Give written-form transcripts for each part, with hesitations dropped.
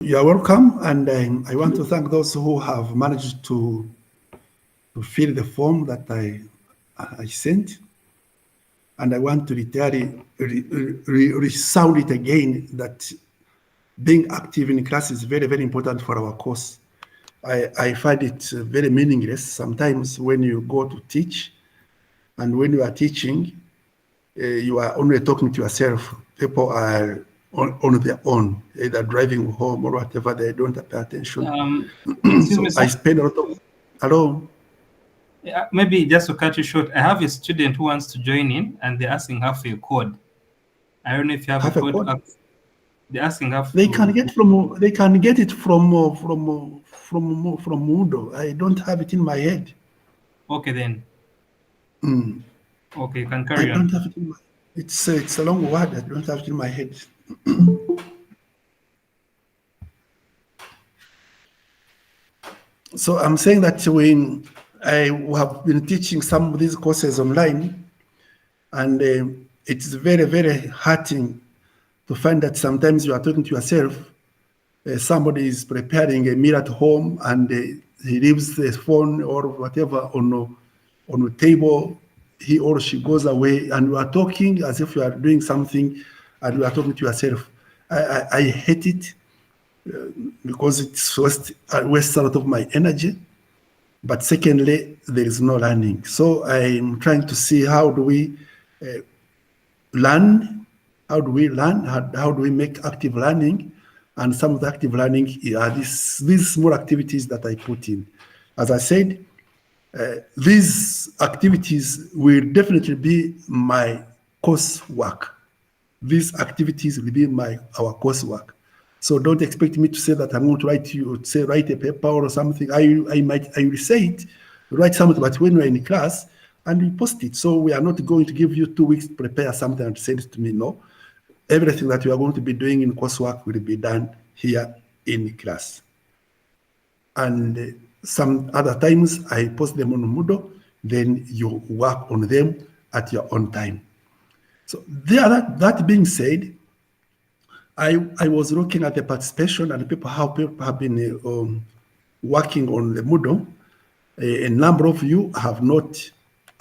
You're welcome, and I want to thank those who have managed to fill the form that I sent, and I want to resound it again that being active in class is very, very important for our course. I find it very meaningless sometimes when you go to teach, and when you are teaching, you are only talking to yourself. People are on their own, either driving home or whatever. They don't pay attention. Excuse me, So I sir. spend a lot of. Hello. Maybe just to cut you short, I have a student who wants to join in, and they're asking her for a code. I don't know if you have a Have a code. code. They're asking her They can to. get from. They can get it from Moodle. I don't have it in my head. Okay, then. Okay, you can I carry don't on. have it in my. It's a long word. I don't have it in my head. So I'm saying that when I have been teaching some of these courses online, and it's very, very hurting to find that sometimes you are talking to yourself. Somebody is preparing a meal at home, and he leaves the phone or whatever on the table. He or she goes away, and you are talking as if you are doing something, and you are talking to yourself. I hate it because it wastes a lot of my energy. But secondly, there is no learning. So I'm trying to see how do we learn, how do we learn, how do we make active learning, and some of the active learning are these small activities that I put in. As I said, these activities will definitely be my coursework. These activities will be our coursework. So don't expect me to say that I'm going to write a paper or something. I will say it, write something, but when we're in class and we post it. So we are not going to give you 2 weeks to prepare something and send it to me. No, everything that you are going to be doing in coursework will be done here in class. And some other times I post them on Moodle, then you work on them at your own time. So that being said, I was looking at the participation and how people have been working on the Moodle. A number of you have not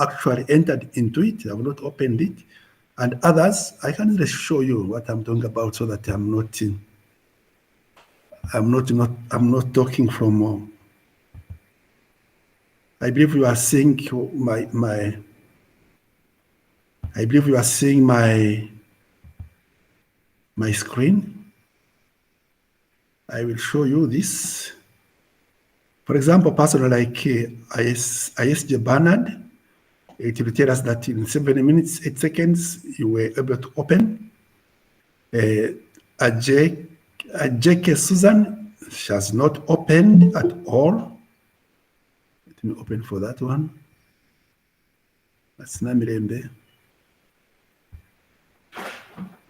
actually entered into it, have not opened it, and others, I can just show you what I'm talking about so that I'm not talking from. I believe you are seeing my. I believe you are seeing my screen. I will show you this. For example, person like ISJ Bernard, it will tell us that in 7 minutes, 8 seconds, you were able to open. JK Susan, she has not opened at all. Let me open for that one. That's Namirembe.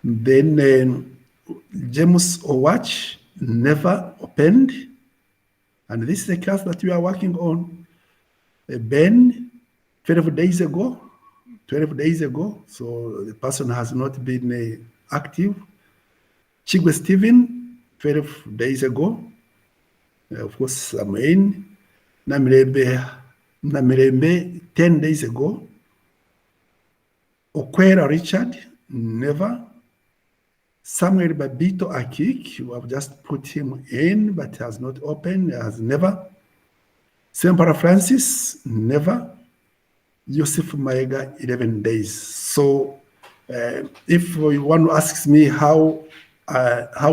Then James Owach never opened. And this is the class that we are working on. Ben, 12 days ago. So the person has not been active. Chigwe Stephen, 12 days ago. Of course, Samuel. Namirembe, 10 days ago. Okwera Richard, never. Samuel Babito Akik, you have just put him in, but has not opened, has never. Sempara Francis, never. Yusuf Maega, 11 days. So if you want to ask me how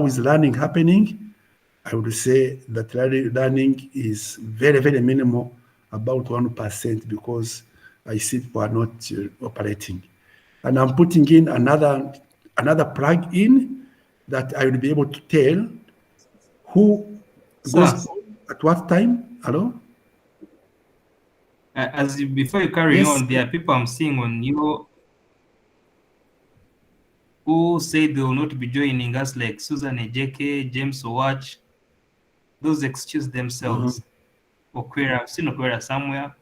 is learning happening, I would say that learning is very, very minimal, about 1%, because I see people are not operating. And I'm putting in another plug-in that I will be able to tell who goes Sir, at what time. Hello? before you carry Yes. on, there are people I'm seeing on you who say they will not be joining us, like Susan Ejeke, James Owach. Those excuse themselves. Okwera, I've seen Okwera somewhere.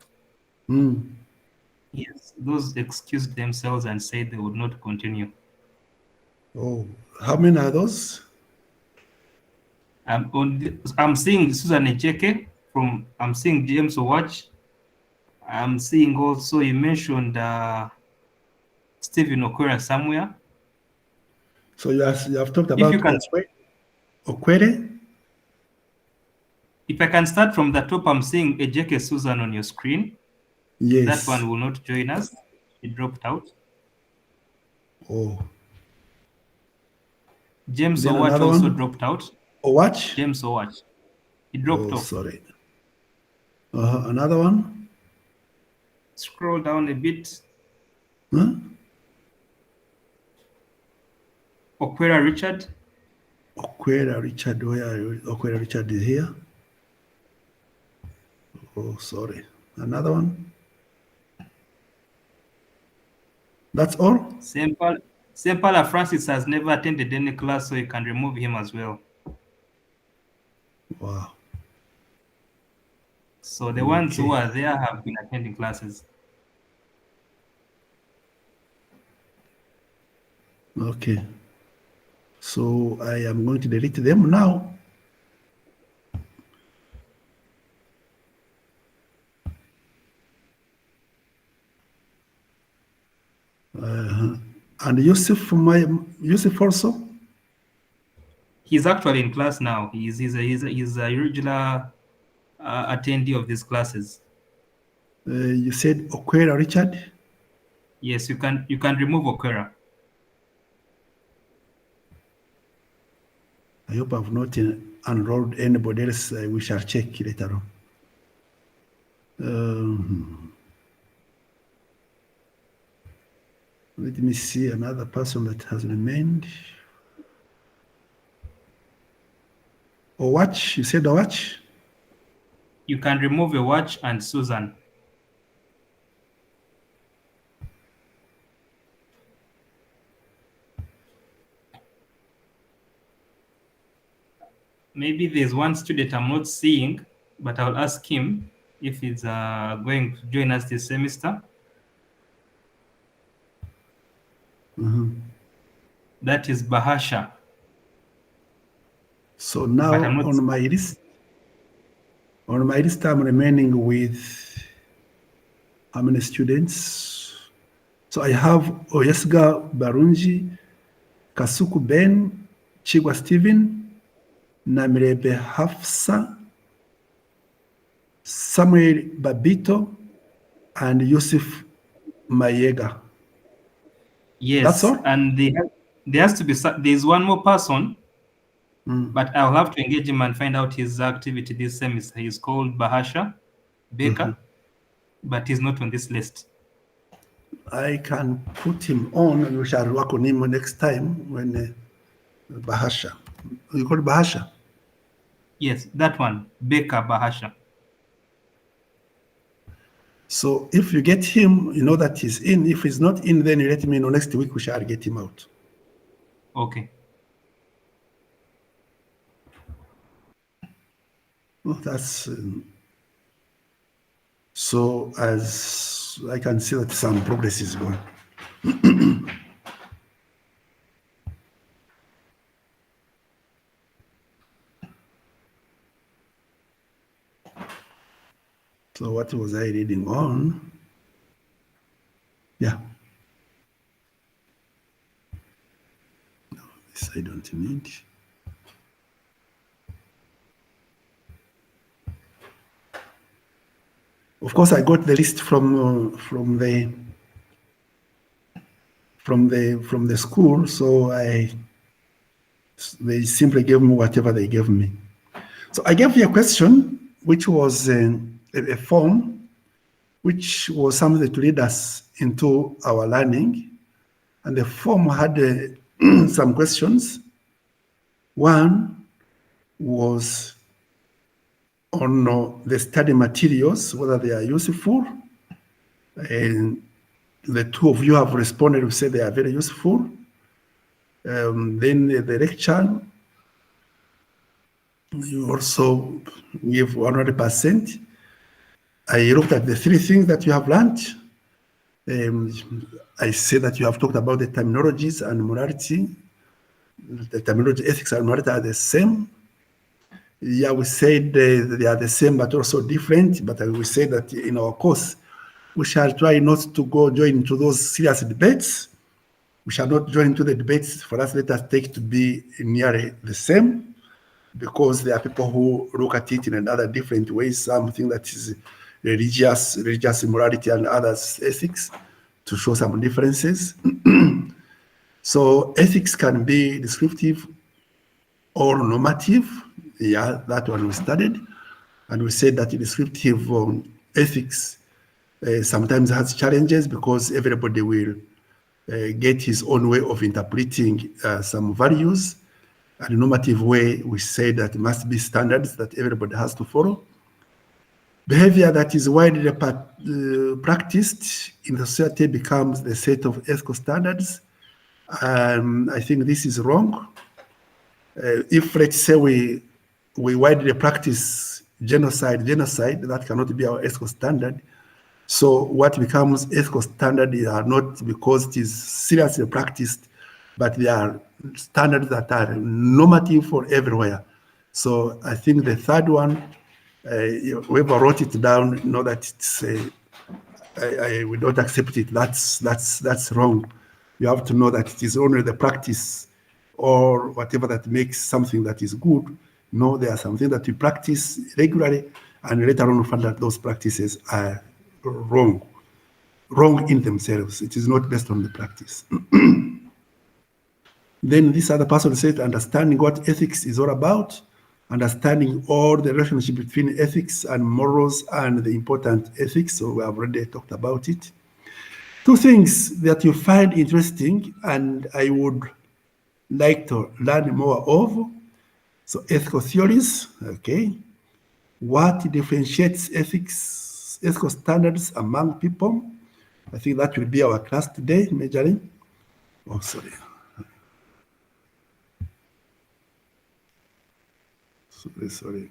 Yes, those excused themselves and said they would not continue. Oh, how many are those? I'm seeing Susan Ejeke I'm seeing James Owach. I'm seeing also you mentioned Stephen Okwera somewhere. So you have talked If you about can, Okwere. if I can start from the top, I'm seeing Ejeke Susan on your screen. That Yes. one will not join us. He dropped out. Oh. James Then Owach another also one. dropped out. Owach. James Owach. He dropped Oh, off. sorry. Another one. Scroll down a bit. Huh? Okwera Richard. Okwera Richard. Okwera Richard is here. Oh, sorry. Another one. That's all? Sempala Francis has never attended any class, so you can remove him as well. Wow. So the ones who Okay. are there have been attending classes. Okay. So I am going to delete them now. And Yusuf also? He's actually in class now. He's a regular attendee of these classes. You said Okwera Richard? Yes, you can remove Okwera. I hope I've not enrolled anybody else. We shall check later on. Let me see another person that has remained. Owach, you said Owach? You can remove Owach and Susan. Maybe there's one student I'm not seeing, but I'll ask him if he's going to join us this semester. That is Bahasha. So now on my list, I'm remaining with how many students? So I have Oyesga Barunji, Kasuku Ben, Chigwa Stephen, Namirebe Hafsa, Samuel Babito, and Yusuf Mayega. Yes, that's all. And there has to be there's one more person, but I'll have to engage him and find out his activity this semester. He's called Bahasha Baker, but he's not on this list. I can put him on. We shall work on him next time when Bahasha. You call it Bahasha? Yes, that one, Baker Bahasha. So if you get him, you know that he's in. If he's not in, then you let me know next week. We shall get him out. Okay. Well, that's so. As I can see that some progress is going. So what was I reading on? Yeah. No, this I don't need. Of course, I got the list from the school, so they simply gave me whatever they gave me. So I gave you a question, which was a form, which was something to lead us into our learning. And the form had some questions. One was on the study materials, whether they are useful. And the two of you have responded, you said they are very useful. Then the lecture, you also give 100%. I looked at the three things that you have learned. I say that you have talked about the terminologies and morality. The terminology, ethics, and morality are the same. Yeah, we said they are the same but also different, but we said that in our course, we shall try not to go join into those serious debates. We shall not join into the debates. For us, let us take to be nearly the same, because there are people who look at it in another different ways. Some think that is religious immorality, and others ethics, to show some differences. So ethics can be descriptive or normative. Yeah, that one we studied. And we said that descriptive ethics sometimes has challenges, because everybody will get his own way of interpreting some values. And normative way, we say that it must be standards that everybody has to follow. Behavior that is widely practiced in the society becomes the set of ethical standards. I think this is wrong. If, let's say, we widely practice genocide, that cannot be our ethical standard. So what becomes ethical standard are not because it is seriously practiced, but they are standards that are normative for everywhere. So I think the third one, whoever wrote it down, know that it's we don't accept it. That's wrong. You have to know that it is only the practice or whatever that makes something that is good. No, there are something that we practice regularly, and later on we find that those practices are wrong in themselves. It is not based on the practice. Then this other person said, understanding what ethics is all about, understanding all the relationship between ethics and morals and the important ethics. So we have already talked about it. Two things that you find interesting and I would like to learn more of. So ethical theories, okay. What differentiates ethics, ethical standards among people? I think that will be our class today, majorly. Oh, sorry. Sorry.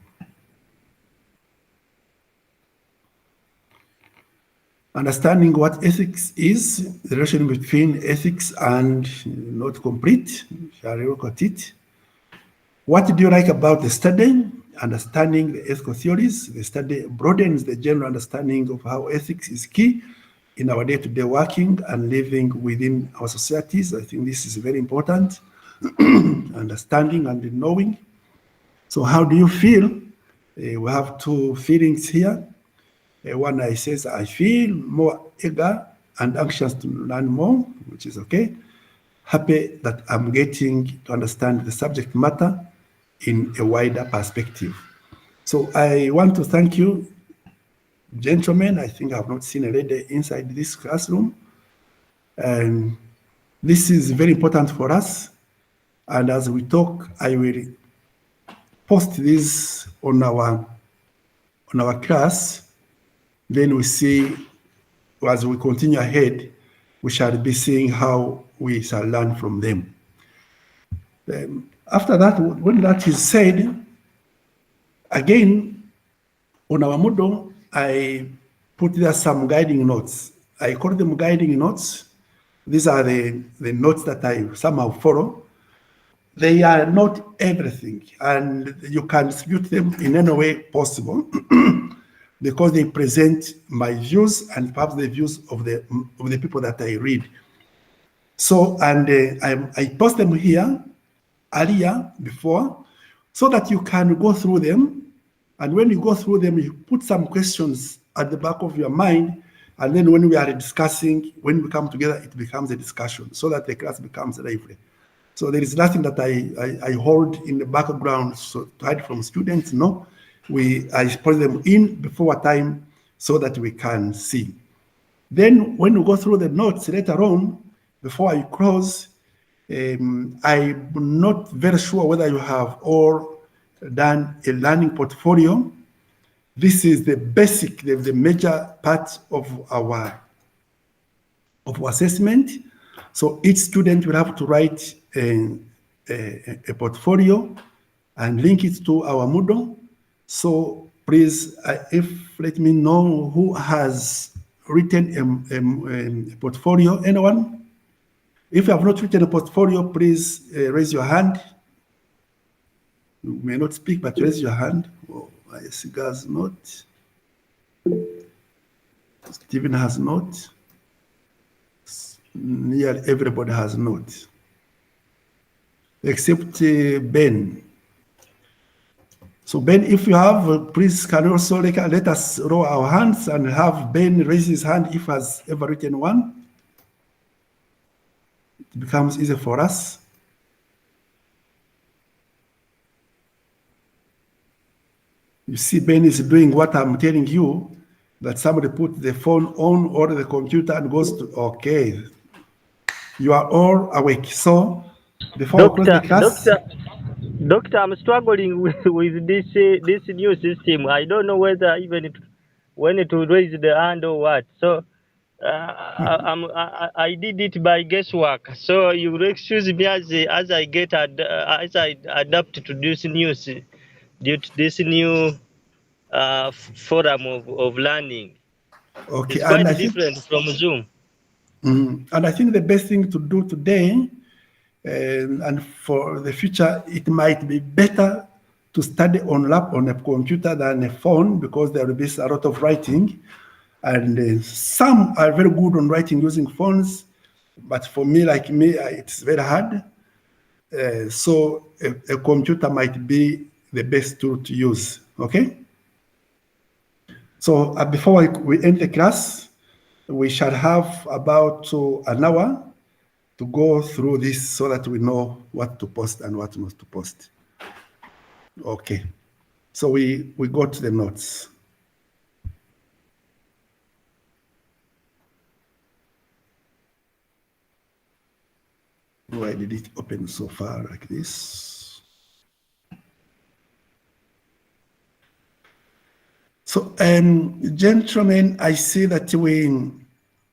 Understanding what ethics is, the relation between ethics and not complete. Shall we look at it? What do you like about the study? Understanding the ethical theories. The study broadens the general understanding of how ethics is key in our day-to-day working and living within our societies. I think this is very important. Understanding and knowing. So how do you feel? We have two feelings here. One I says, I feel more eager and anxious to learn more, which is okay. Happy that I'm getting to understand the subject matter in a wider perspective. So I want to thank you, gentlemen. I think I've not seen a lady inside this classroom. And this is very important for us. And as we talk, I will post this on our class. Then we see, as we continue ahead, we shall be seeing how we shall learn from them. After that, when that is said, again, on our Moodle, I put there some guiding notes. I call them guiding notes. These are the notes that I somehow follow. They are not everything, and you can distribute them in any way possible because they present my views and perhaps the views of the people that I read. So, and I post them here earlier before, so that you can go through them. And when you go through them, you put some questions at the back of your mind. And then when we are discussing, when we come together, it becomes a discussion so that the class becomes lively. So there is nothing that I hold in the background so to hide from students. No, I put them in before time so that we can see. Then when we go through the notes later on, before I close, I'm not very sure whether you have all done a learning portfolio. This is the basic, the major part of our assessment. So each student will have to write a portfolio and link it to our Moodle. So please, let me know who has written a portfolio. Anyone? If you have not written a portfolio, please raise your hand. You may not speak, but raise your hand. Oh, I see Gaz not. Stephen has not. Nearly everybody has not. Except Ben. So Ben, if you have, please can you also let us roll our hands and have Ben raise his hand if has ever written one. It becomes easy for us. You see, Ben is doing what I'm telling you, that somebody put the phone on or the computer and goes to, okay. You are all awake. So before I close the class. Doctor, I'm struggling with this new system. I don't know whether even when it will raise the hand or what. So I did it by guesswork. So you will excuse me as I adapt to this news, due to this new forum of learning. Okay, It's quite different from Zoom. And I think the best thing to do today, and for the future, it might be better to study on a computer than a phone, because there will be a lot of writing. And some are very good on writing using phones, but for me, like me, it's very hard. So a computer might be the best tool to use, okay? So before we end the class, we shall have about an hour to go through this so that we know what to post and what not to post. Okay, so we go to the notes. Why did it open so far like this? So, gentlemen, I see that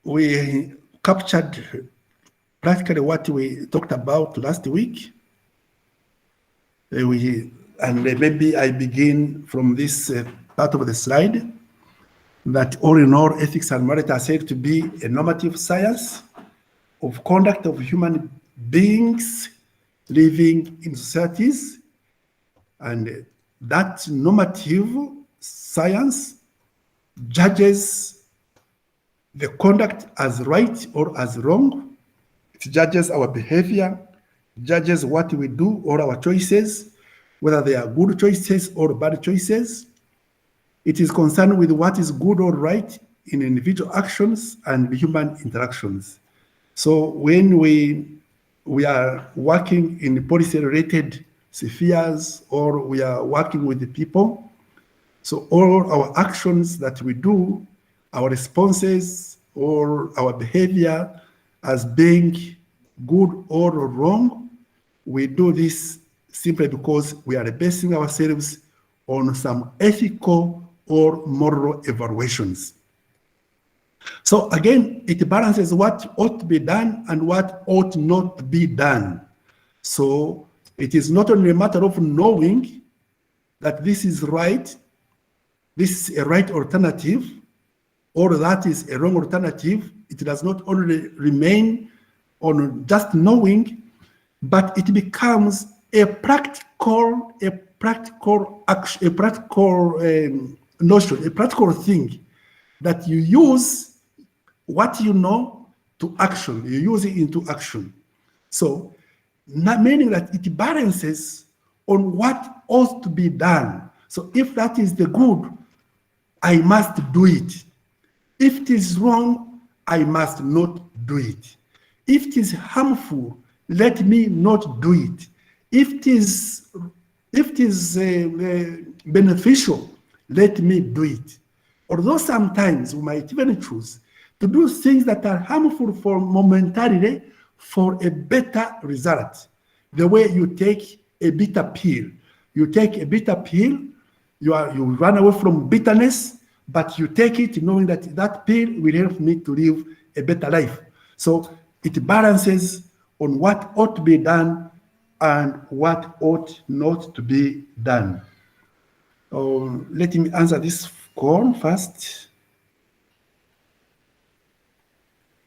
we captured practically what we talked about last week. And maybe I begin from this part of the slide, that all in all, ethics and morals are said to be a normative science of conduct of human beings living in societies. And that normative science judges the conduct as right or as wrong. It judges our behavior, judges what we do or our choices, whether they are good choices or bad choices. It is concerned with what is good or right in individual actions and human interactions. So when we are working in policy-related spheres, or we are working with the people, so all our actions that we do, our responses or our behavior as being good or wrong, we do this simply because we are basing ourselves on some ethical or moral evaluations. So again, it balances what ought to be done and what ought not to be done. So it is not only a matter of knowing that this is right, this is a right alternative, or that is a wrong alternative. It does not only remain on just knowing, but it becomes a practical action, a practical notion, a practical thing that you use what you know to action. You use it into action. So, meaning that it balances on what ought to be done. So if that is the good, I must do it. If it is wrong, I must not do it. If it is harmful, let me not do it. If it is beneficial, let me do it. Although sometimes we might even choose to do things that are harmful for momentarily for a better result. The way you take a bitter pill. You take a bitter pill, you run away from bitterness, but you take it knowing that that pill will help me to live a better life. So it balances on what ought to be done and what ought not to be done. Let me answer this call first.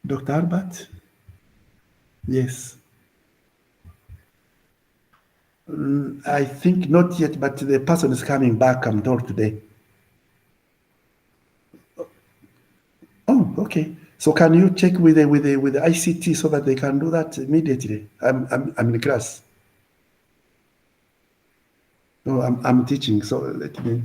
Dr. Albert? Yes. I think not yet, but the person is coming back, I'm told today. Oh, okay. So can you check with the ICT so that they can do that immediately? I'm in class. No, I'm teaching, so let me.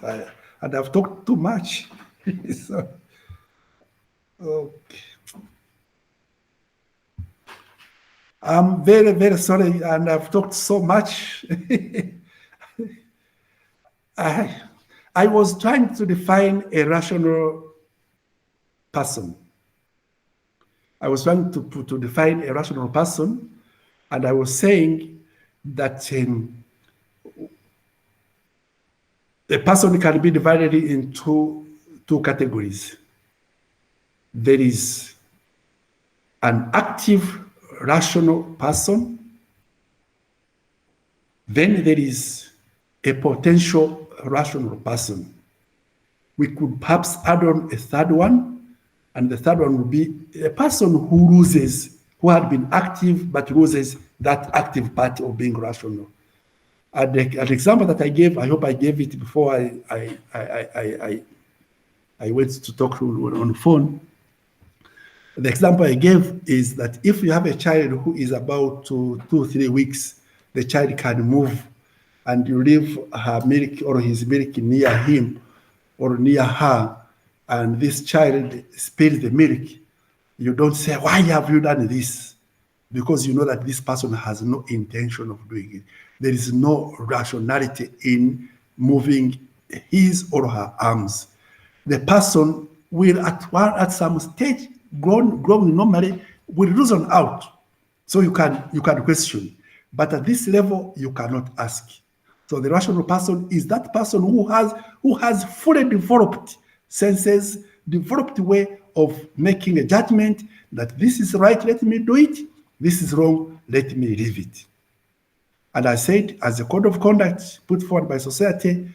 and I've talked too much. So, okay. I'm very, very sorry, and I've talked so much. I was trying to define a rational person. I was trying to define a rational person, and I was saying that a person can be divided into two categories. There is an active, rational person. Then there is a potential rational person. We could perhaps add on a third one, and the third one would be a person who had been active but loses that active part of being rational. An example that I gave, I hope I gave it before I went to talk on the phone. The example I gave is that if you have a child who is about 2 or 3 weeks, the child can move, and you leave her milk or his milk near him or near her, and this child spills the milk, you don't say, "Why have you done this?" Because you know that this person has no intention of doing it. There is no rationality in moving his or her arms. The person will at some stage, growing normally, will reason out. So you can question. But at this level, you cannot ask. So the rational person is that person who has fully developed senses, developed way of making a judgment that this is right, let me do it. This is wrong, let me leave it. And I said, as a code of conduct put forward by society,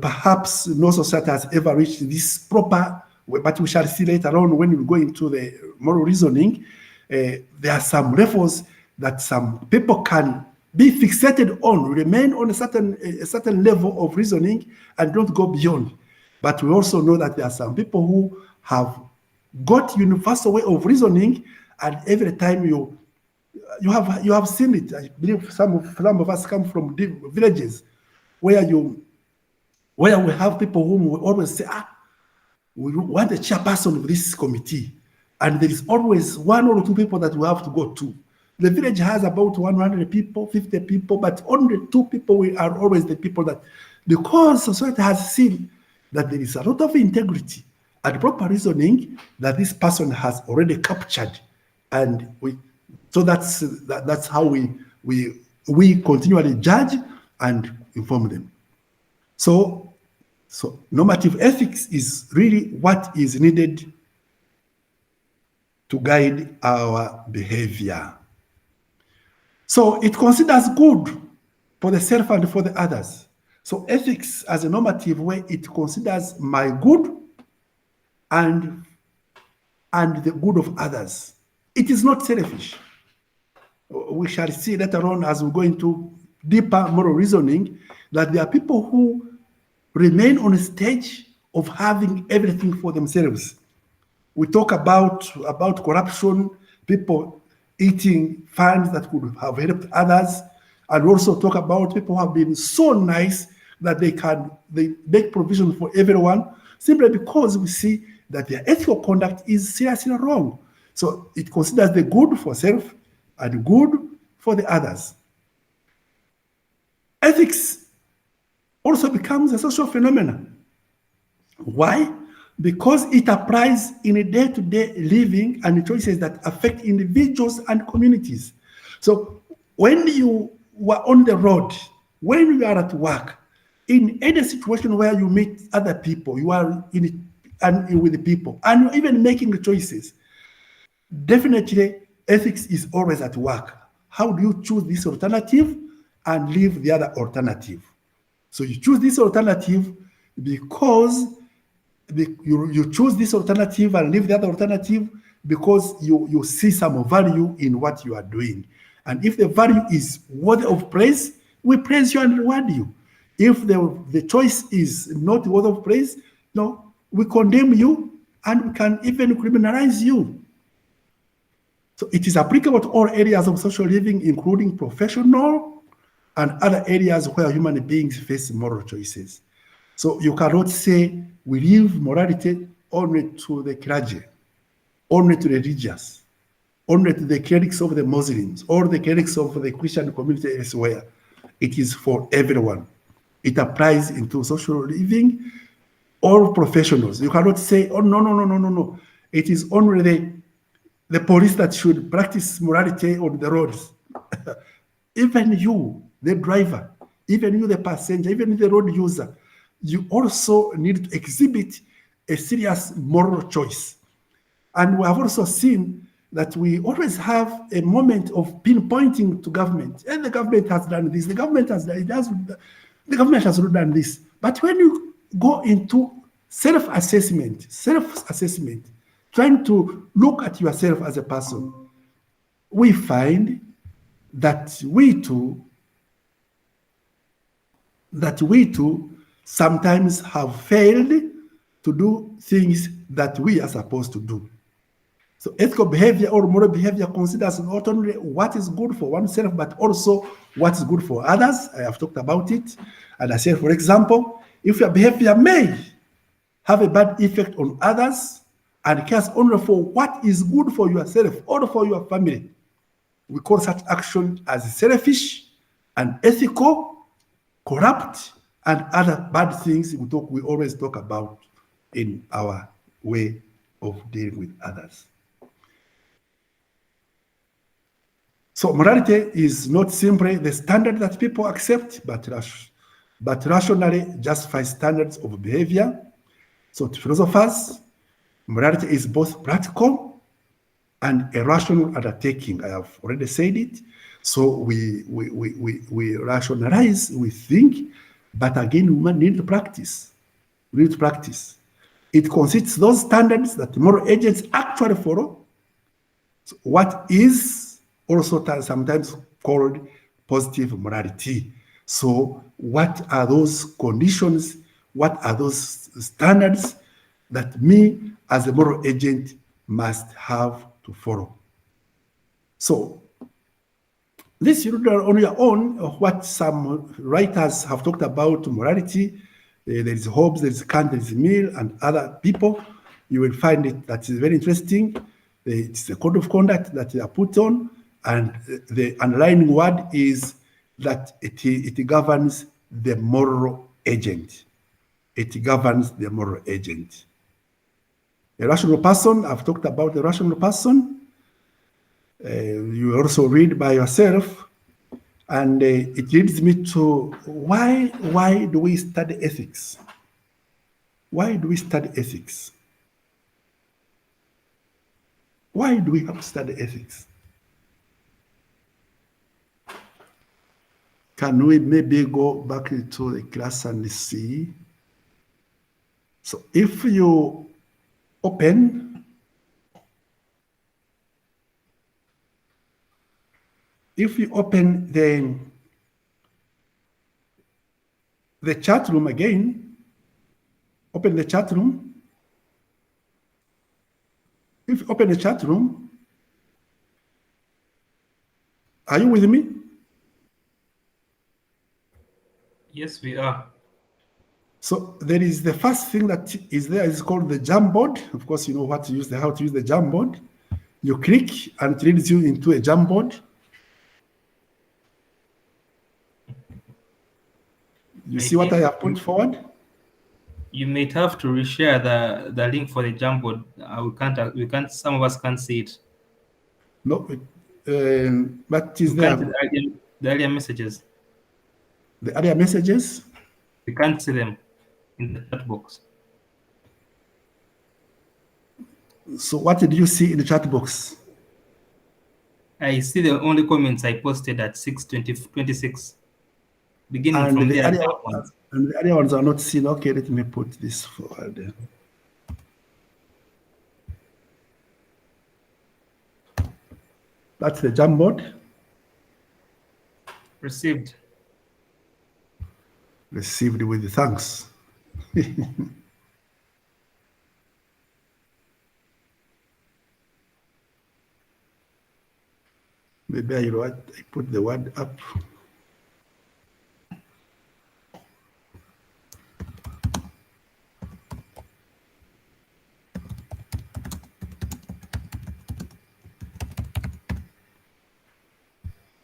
perhaps no society has ever reached this proper, but we shall see later on when we go into the moral reasoning. There are some levels that some people can be fixated on, remain on a certain level of reasoning and don't go beyond. But we also know that there are some people who have got universal way of reasoning, and every time you have seen it. I believe some of us come from villages where we have people whom we always say, we want a chairperson of this committee, and there is always 1 or 2 people that we have to go to. The village has about 100 people, 50 people, but only 2 people are always the people that, because society has seen that there is a lot of integrity and proper reasoning that this person has already captured, and so that's how we continually judge and inform them. So normative ethics is really what is needed to guide our behavior. So it considers good for the self and for the others. So ethics as a normative way, it considers my good and the good of others. It is not selfish. We shall see later on as we go into deeper moral reasoning that there are people who remain on a stage of having everything for themselves. We talk about corruption, people eating funds that could have helped others, and also talk about people who have been so nice that they make provision for everyone, simply because we see that their ethical conduct is seriously wrong. So it considers the good for self and good for the others. Ethics also becomes a social phenomenon. Why? Because it applies in a day-to-day living and choices that affect individuals and communities. So when you were on the road, when you are at work, in any situation where you meet other people, you are with the people, and you're even making choices, definitely ethics is always at work. How do you choose this alternative and leave the other alternative? So you choose this alternative because you choose this alternative and leave the other alternative because you see some value in what you are doing. And if the value is worthy of praise, we praise you and reward you. If the choice is not worthy of praise, no, we condemn you and we can even criminalize you. So it is applicable to all areas of social living, including professional and other areas where human beings face moral choices. So you cannot say we leave morality only to the clergy, only to the religious, only to the clerics of the Muslims or the clerics of the Christian community elsewhere. It is for everyone. It applies into social living, all professionals. You cannot say, oh, no, no, no, no, no, no. It is only the police that should practice morality on the roads. Even you, the driver, even you, the passenger, even the road user, you also need to exhibit a serious moral choice. And we have also seen that we always have a moment of pinpointing to government. And the government has done this, the government has done it, the government has not done this. But when you go into self-assessment, trying to look at yourself as a person, we find that we too sometimes have failed to do things that we are supposed to do. So ethical behavior or moral behavior considers not only what is good for oneself, but also what is good for others. I have talked about it. And I said, for example, if your behavior may have a bad effect on others and cares only for what is good for yourself or for your family, we call such action as selfish, unethical, corrupt, and other bad things we always talk about in our way of dealing with others. So morality is not simply the standard that people accept, but rationally justify standards of behavior. So to philosophers, morality is both practical and a rational undertaking. I have already said it. So we rationalize, we think, but again, we need to practice. We need to practice. It consists those standards that moral agents actually follow. So what is also sometimes called positive morality. So what are those conditions? What are those standards that me as a moral agent must have to follow? So this you read on your own what some writers have talked about morality. There is Hobbes, there is Kant, there is Mill, and other people. You will find it that is very interesting. It's a code of conduct that they are put on, and the underlying word is that it governs the moral agent. It governs the moral agent. A rational person, I've talked about the rational person. You also read by yourself, and it leads me to why do we study ethics? Why do we study ethics? Why do we have to study ethics? Can we maybe go back into the class and see? So if you open the chat room again, open the chat room. If you open the chat room, are you with me? Yes, we are. So there is the first thing that is there is called the Jamboard. Of course, you know how to use the Jamboard. You click and it leads you into a Jamboard. You see what I have put forward? You might have to reshare the link for the Jamboard. We can't. Some of us can't see it. No, but is there the earlier messages? The earlier messages? We can't see them in the chat box. So what did you see in the chat box? I see the only comments I posted at 6:26. Beginning And from the there. And the other ones are not seen. Okay, let me put this forward. That's the Jamboard. Received. Received with thanks. Maybe I put the word up.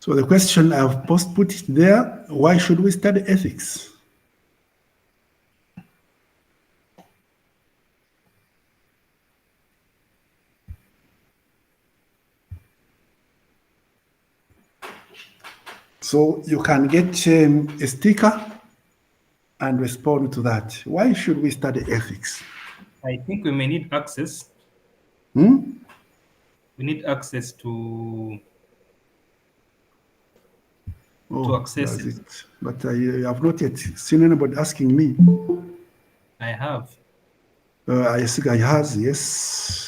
So the question I've put it there, why should we study ethics? So you can get a sticker and respond to that. Why should we study ethics? I think we may need access. Hmm? We need access to Oh, access that's it. it. But I have not yet seen anybody asking me. I have. I think I has, yes.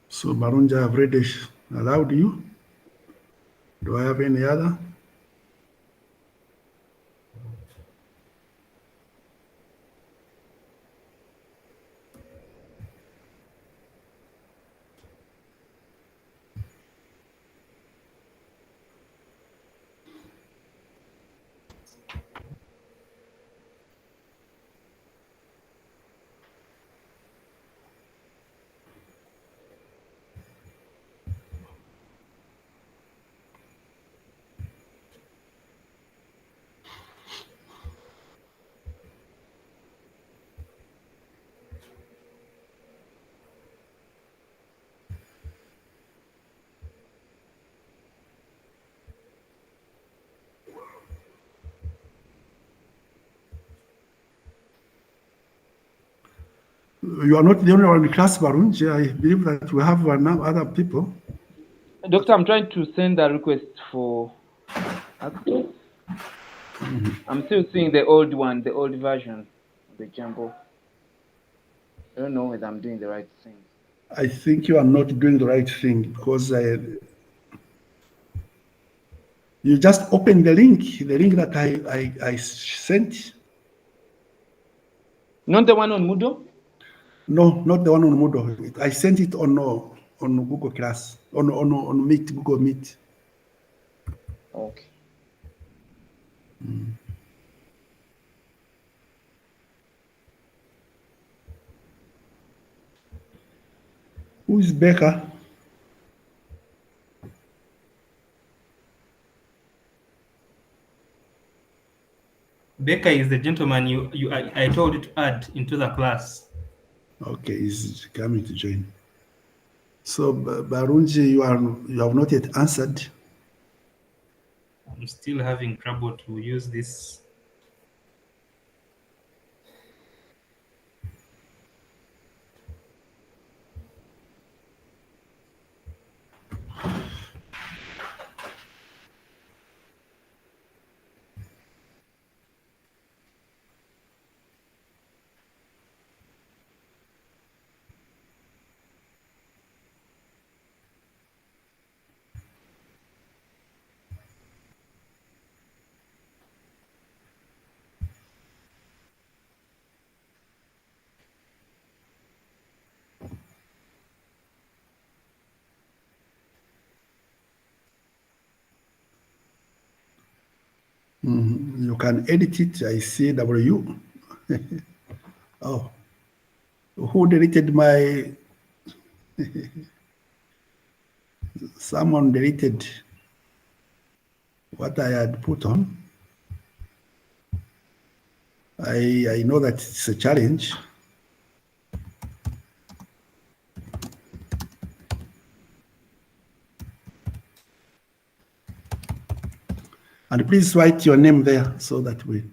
So Marunja, I've already allowed you. Do I have any other? You are not the only one in class, Marunja. I believe that we have now other people. Doctor, I'm trying to send a request for access. I'm still seeing the old one, the old version of the Jumbo. I don't know whether I'm doing the right thing. I think you are not doing the right thing because you just open the link that I sent. Not the one on Moodle? No, not the one on Moodle. I sent it on Google Class, on Meet, Google Meet. Okay. Who is Becca? Becca is the gentleman I told you to add into the class. Okay, he's coming to join. So Barunji, you have not yet answered. I'm still having trouble to use this. You can edit it. I see W. Oh, who deleted my? Someone deleted what I had put on. I know that it's a challenge. And please write your name there so that we.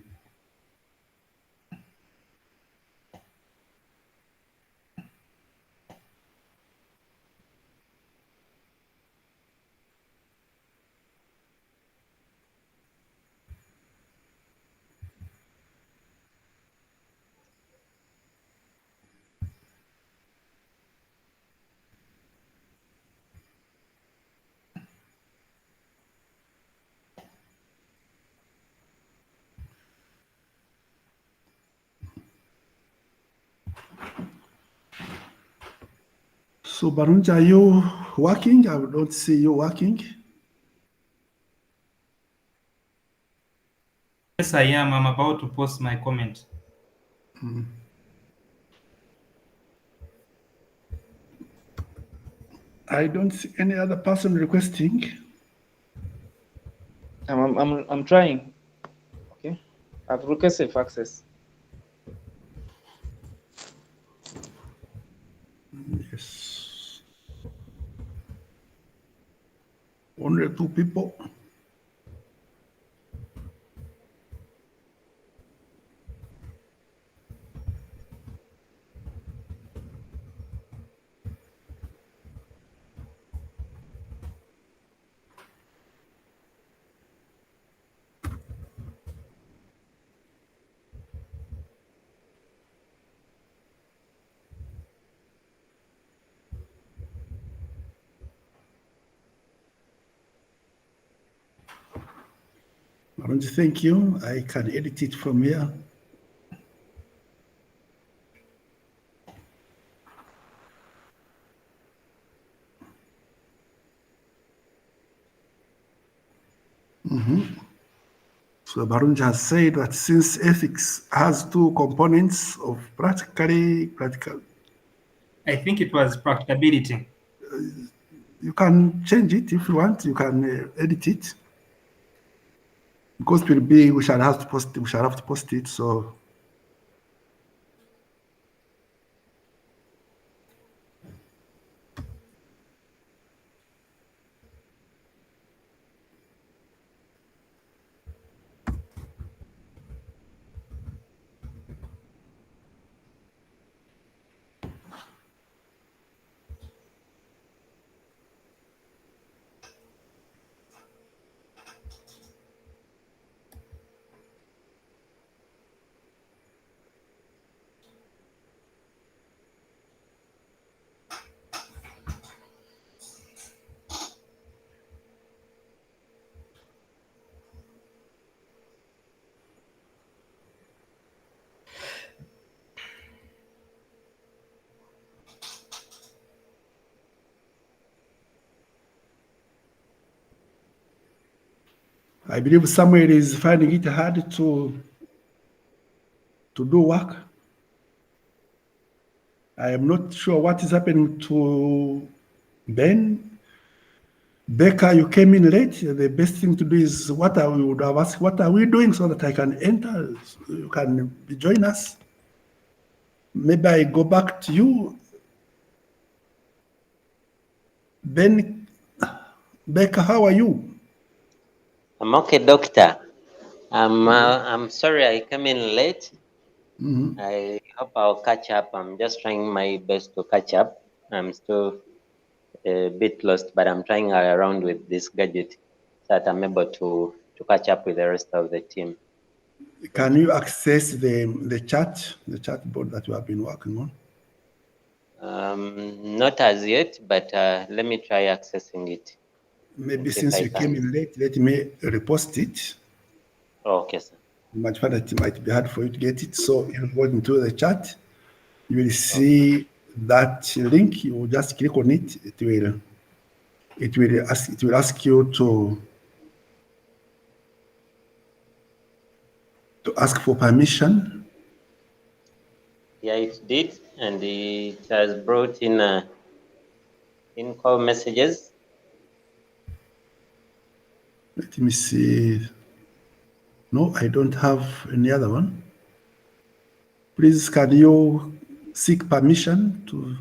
So Barunja, are you working? I don't see you working. Yes, I am. I'm about to post my comment. I don't see any other person requesting. I'm trying. Okay, I've requested for access. Yes. Only 2 people. Barunja, thank you. I can edit it from here. So Barunja has said that since ethics has 2 components of practical, I think it was practicability. you can change it if you want. You can edit it because it will be. We shall have to post. We shall have to post it. So I believe Samuel is finding it hard to do work. I am not sure what is happening to Ben. Becca, you came in late. The best thing to do is what I would have asked, what are we doing so that I can enter? You can join us. Maybe I go back to you. Ben, Becca, how are you? I'm okay, doctor. I'm sorry I came in late. I hope I'll catch up. I'm just trying my best to catch up. I'm still a bit lost, but I'm trying around with this gadget so that I'm able to catch up with the rest of the team. Can you access the chat board that you have been working on? Not as yet, but let me try accessing it. Maybe See if since I you came can. in late, let me repost it. Okay, sir. Much further, it might be hard for you to get it. So if you go into the chat, you will see that link. You will just click on it. It will ask you to ask for permission. Yeah, it did, and it has brought in in-call messages. Let me see. No, I don't have any other one. Please, can you seek permission to?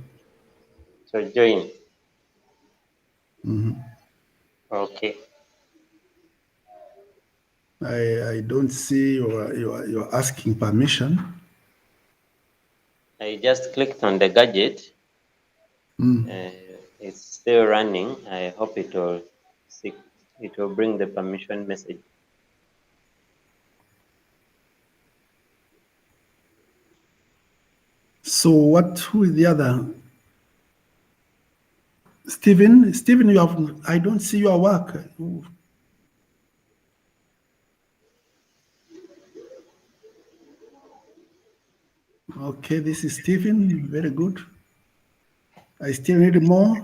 So join. Okay. I don't see you're asking permission. I just clicked on the gadget. It's still running. I hope it will bring the permission message. So who is the other? Stephen, I don't see your work. Okay, this is Stephen, very good. I still need more.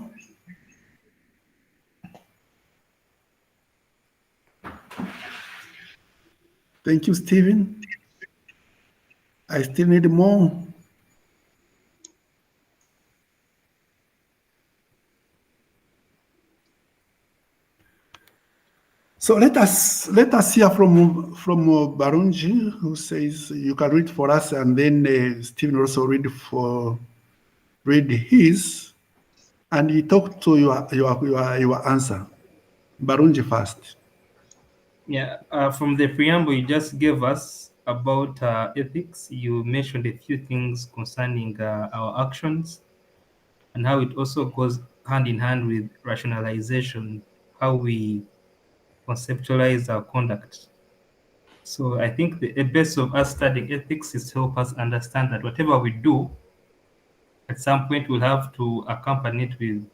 Thank you, Stephen. I still need more. So let us hear from Barunji, who says you can read for us, and then Stephen also read his, and he talked to your answer. Barunji first. Yeah, from the preamble you just gave us about ethics, you mentioned a few things concerning our actions and how it also goes hand in hand with rationalization, how we conceptualize our conduct. So I think the best of us studying ethics is to help us understand that whatever we do, at some point we'll have to accompany it with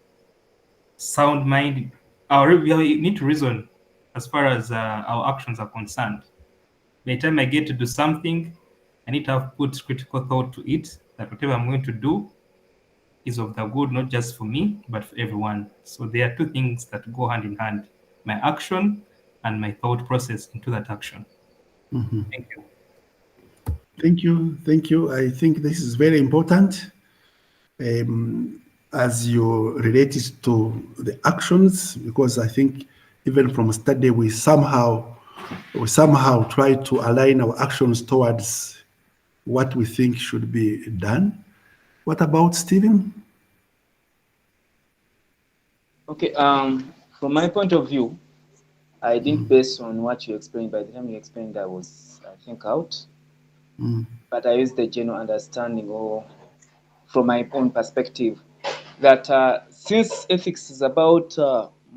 sound mind. We need to reason as far as our actions are concerned. By the time I get to do something, I need to have put critical thought to it, that whatever I'm going to do is of the good, not just for me, but for everyone. So there are two things that go hand in hand, my action and my thought process into that action. Thank you. Thank you. Thank you. I think this is very important as you relate it to the actions, because I think even from study, we somehow try to align our actions towards what we think should be done. What about Stephen? Okay, from my point of view, I think based on what you explained, by the time you explained, I think, out. But I used the general understanding, or from my own perspective, that since ethics is about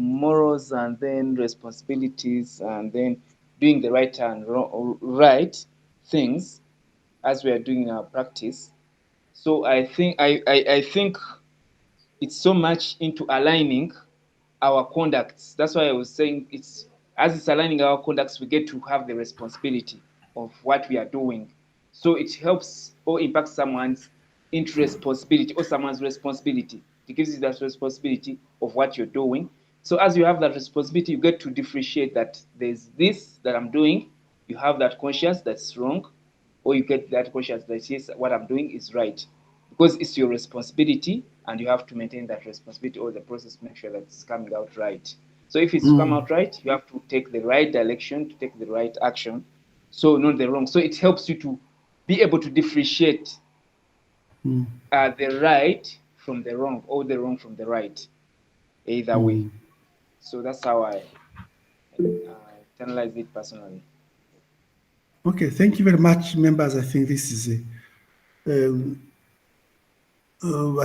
morals and then responsibilities and then doing the right and right things as we are doing in our practice, so I think I think it's so much into aligning our conducts. That's why I was saying it's aligning our conducts, we get to have the responsibility of what we are doing. So it helps or impacts someone's responsibility or someone's responsibility. It gives you that responsibility of what you're doing. So as you have that responsibility, you get to differentiate that there's this that I'm doing. You have that conscience that's wrong, or you get that conscience that yes, what I'm doing is right, because it's your responsibility and you have to maintain that responsibility or the process, make sure that it's coming out right. So if it's come out right, you have to take the right direction, to take the right action, so not the wrong. So it helps you to be able to differentiate the right from the wrong, or the wrong from the right, either way. So that's how I internalize it personally. Okay, thank you very much, members. I think this is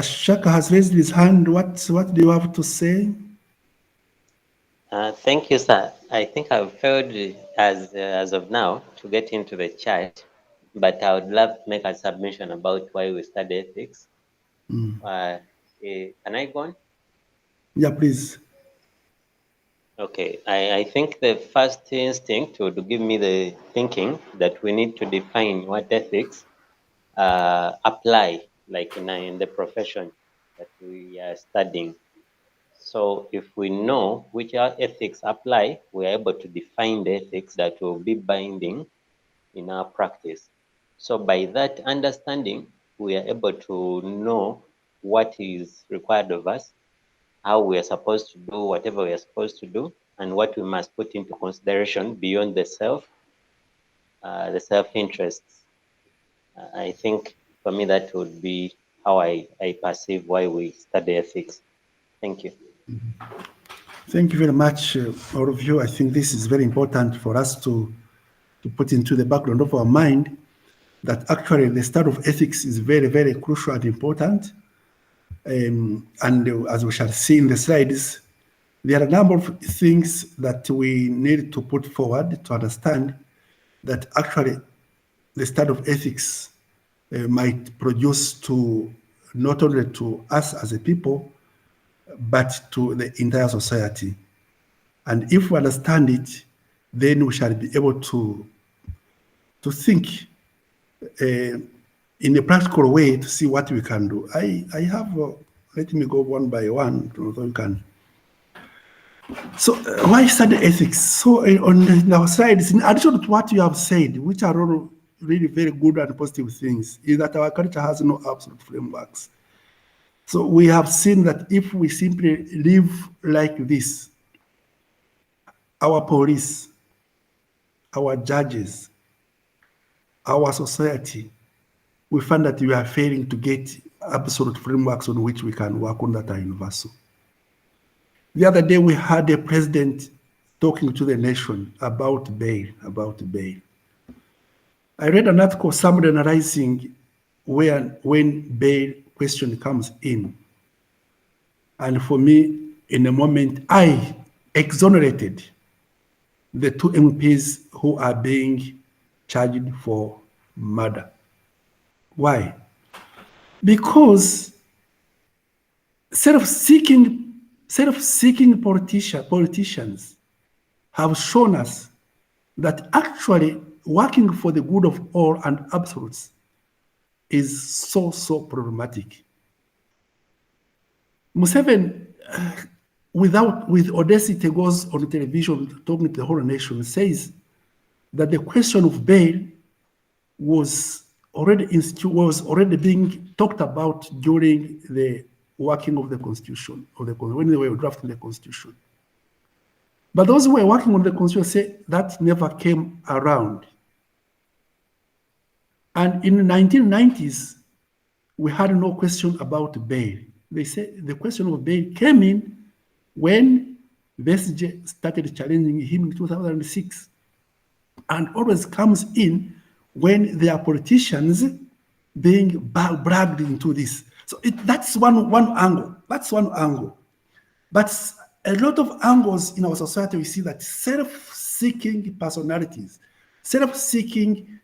Shaka has raised his hand. What do you have to say? Thank you, sir. I think I've failed as of now to get into the chat, but I would love to make a submission about why we study ethics. Can I go on? Yeah, please. Okay, I think the first instinct would give me the thinking that we need to define what ethics apply, like in the profession that we are studying. So if we know which ethics apply, we are able to define the ethics that will be binding in our practice. So by that understanding, we are able to know what is required of us, how we are supposed to do whatever we are supposed to do, and what we must put into consideration beyond the self-interests. I think for me that would be how I perceive why we study ethics. Thank you. Thank you very much, all of you. I think this is very important for us to put into the background of our mind, that actually the study of ethics is very, very crucial and important. And as we shall see in the slides, there are a number of things that we need to put forward to understand that actually the study of ethics might produce to not only to us as a people, but to the entire society. And if we understand it, then we shall be able to think in a practical way to see what we can do. I have let me go one by one so you can. So why study ethics? So on our slides, in addition to what you have said, which are all really very good and positive things, is that our culture has no absolute frameworks. So we have seen that if we simply live like this, our police, our judges, our society, we find that we are failing to get absolute frameworks on which we can work on that are universal. The other day, we had a president talking to the nation about bail, I read an article, somebody analyzing when bail question comes in. And for me, in a moment, I exonerated the 2 MPs who are being charged for murder. Why? Because self-seeking politicians have shown us that actually working for the good of all and absolutes is so problematic. Museveni, with audacity, goes on television talking to the whole nation, says that the question of bail was already being talked about during the working of the Constitution, when they were drafting the Constitution. But those who were working on the Constitution say that never came around. And in the 1990s, we had no question about bail. They say the question of bail came in when Besigye started challenging him in 2006, and always comes in when there are politicians being bragged into this. So that's one angle. That's one angle. But a lot of angles in our society, we see that self-seeking personalities, self-seeking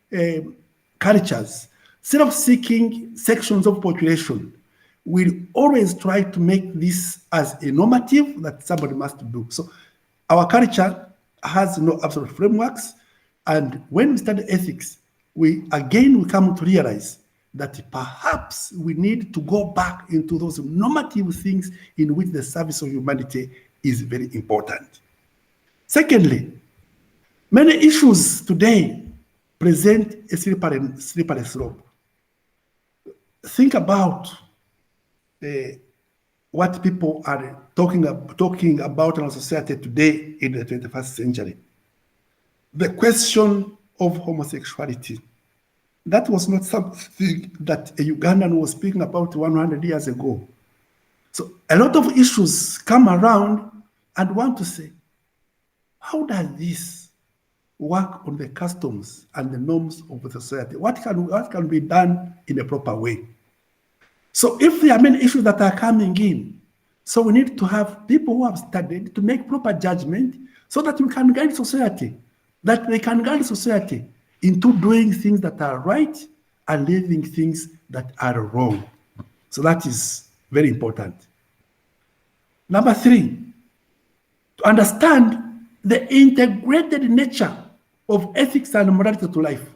cultures, self-seeking sections of population will always try to make this as a normative that somebody must do. So our culture has no absolute frameworks. And when we study ethics, we come to realize that perhaps we need to go back into those normative things in which the service of humanity is very important. Secondly, many issues today present a slippery slope. Think about what people are talking about in our society today in the 21st century. The question of homosexuality. That was not something that a Ugandan was speaking about 100 years ago. So a lot of issues come around and want to say, how does this work on the customs and the norms of the society? What can be done in a proper way? So if there are many issues that are coming in, so we need to have people who have studied to make proper judgment so that we can guide society, that they can guide society into doing things that are right and leaving things that are wrong. So that is very important. Number 3, to understand the integrated nature of ethics and morality to life.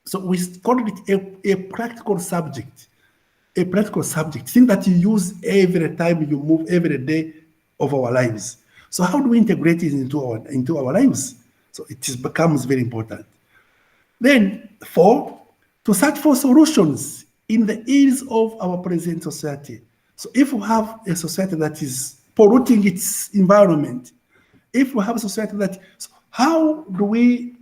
So we call it a practical subject. A practical subject, thing that you use every time you move every day of our lives. So how do we integrate it into our lives? So it becomes very important. Then 4, to search for solutions in the ills of our present society. So if we have a society that is polluting its environment, if we have a society that, so how do we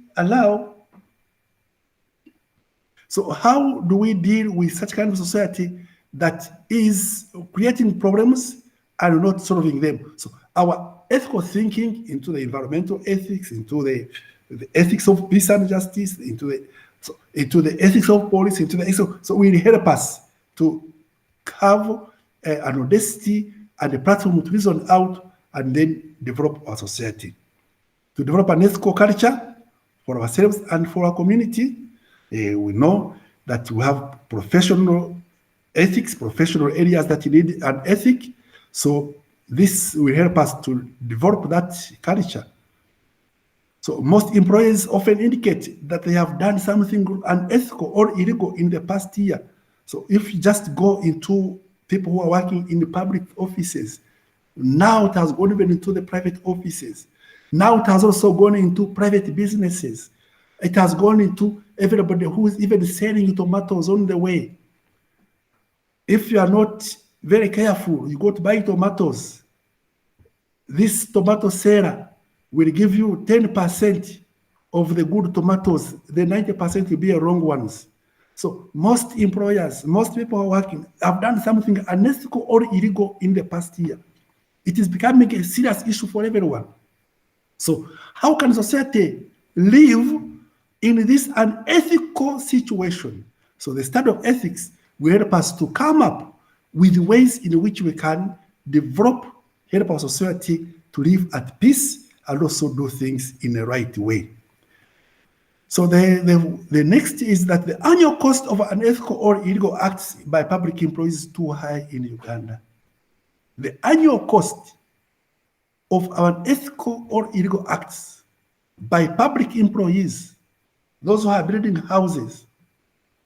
deal with such kind of society that is creating problems and not solving them? So our ethical thinking into the environmental ethics, into the ethics of peace and justice, into the ethics of police, so will help us to have an audacity and a platform to reason out and then develop our society. To develop an ethical culture for ourselves and for our community, we know that we have professional ethics, professional areas that need an ethic. So this will help us to develop that culture. So most employers often indicate that they have done something unethical or illegal in the past year. So if you just go into people who are working in the public offices. Now it has gone even into the private offices. Now it has also gone into private businesses. It has gone into everybody who is even selling tomatoes on the way. If you are not very careful, you go to buy tomatoes. This tomato seller will give you 10% of the good tomatoes. The 90% will be wrong ones. So most employers, most people who are working have done something unethical or illegal in the past year. It is becoming a serious issue for everyone. So how can society live in this unethical situation? So the study of ethics will help us to come up with ways in which we can develop, help our society to live at peace and also do things in the right way. So the next is that the annual cost of unethical or illegal acts by public employees is too high in Uganda. The annual cost of unethical or illegal acts by public employees, those who are building houses,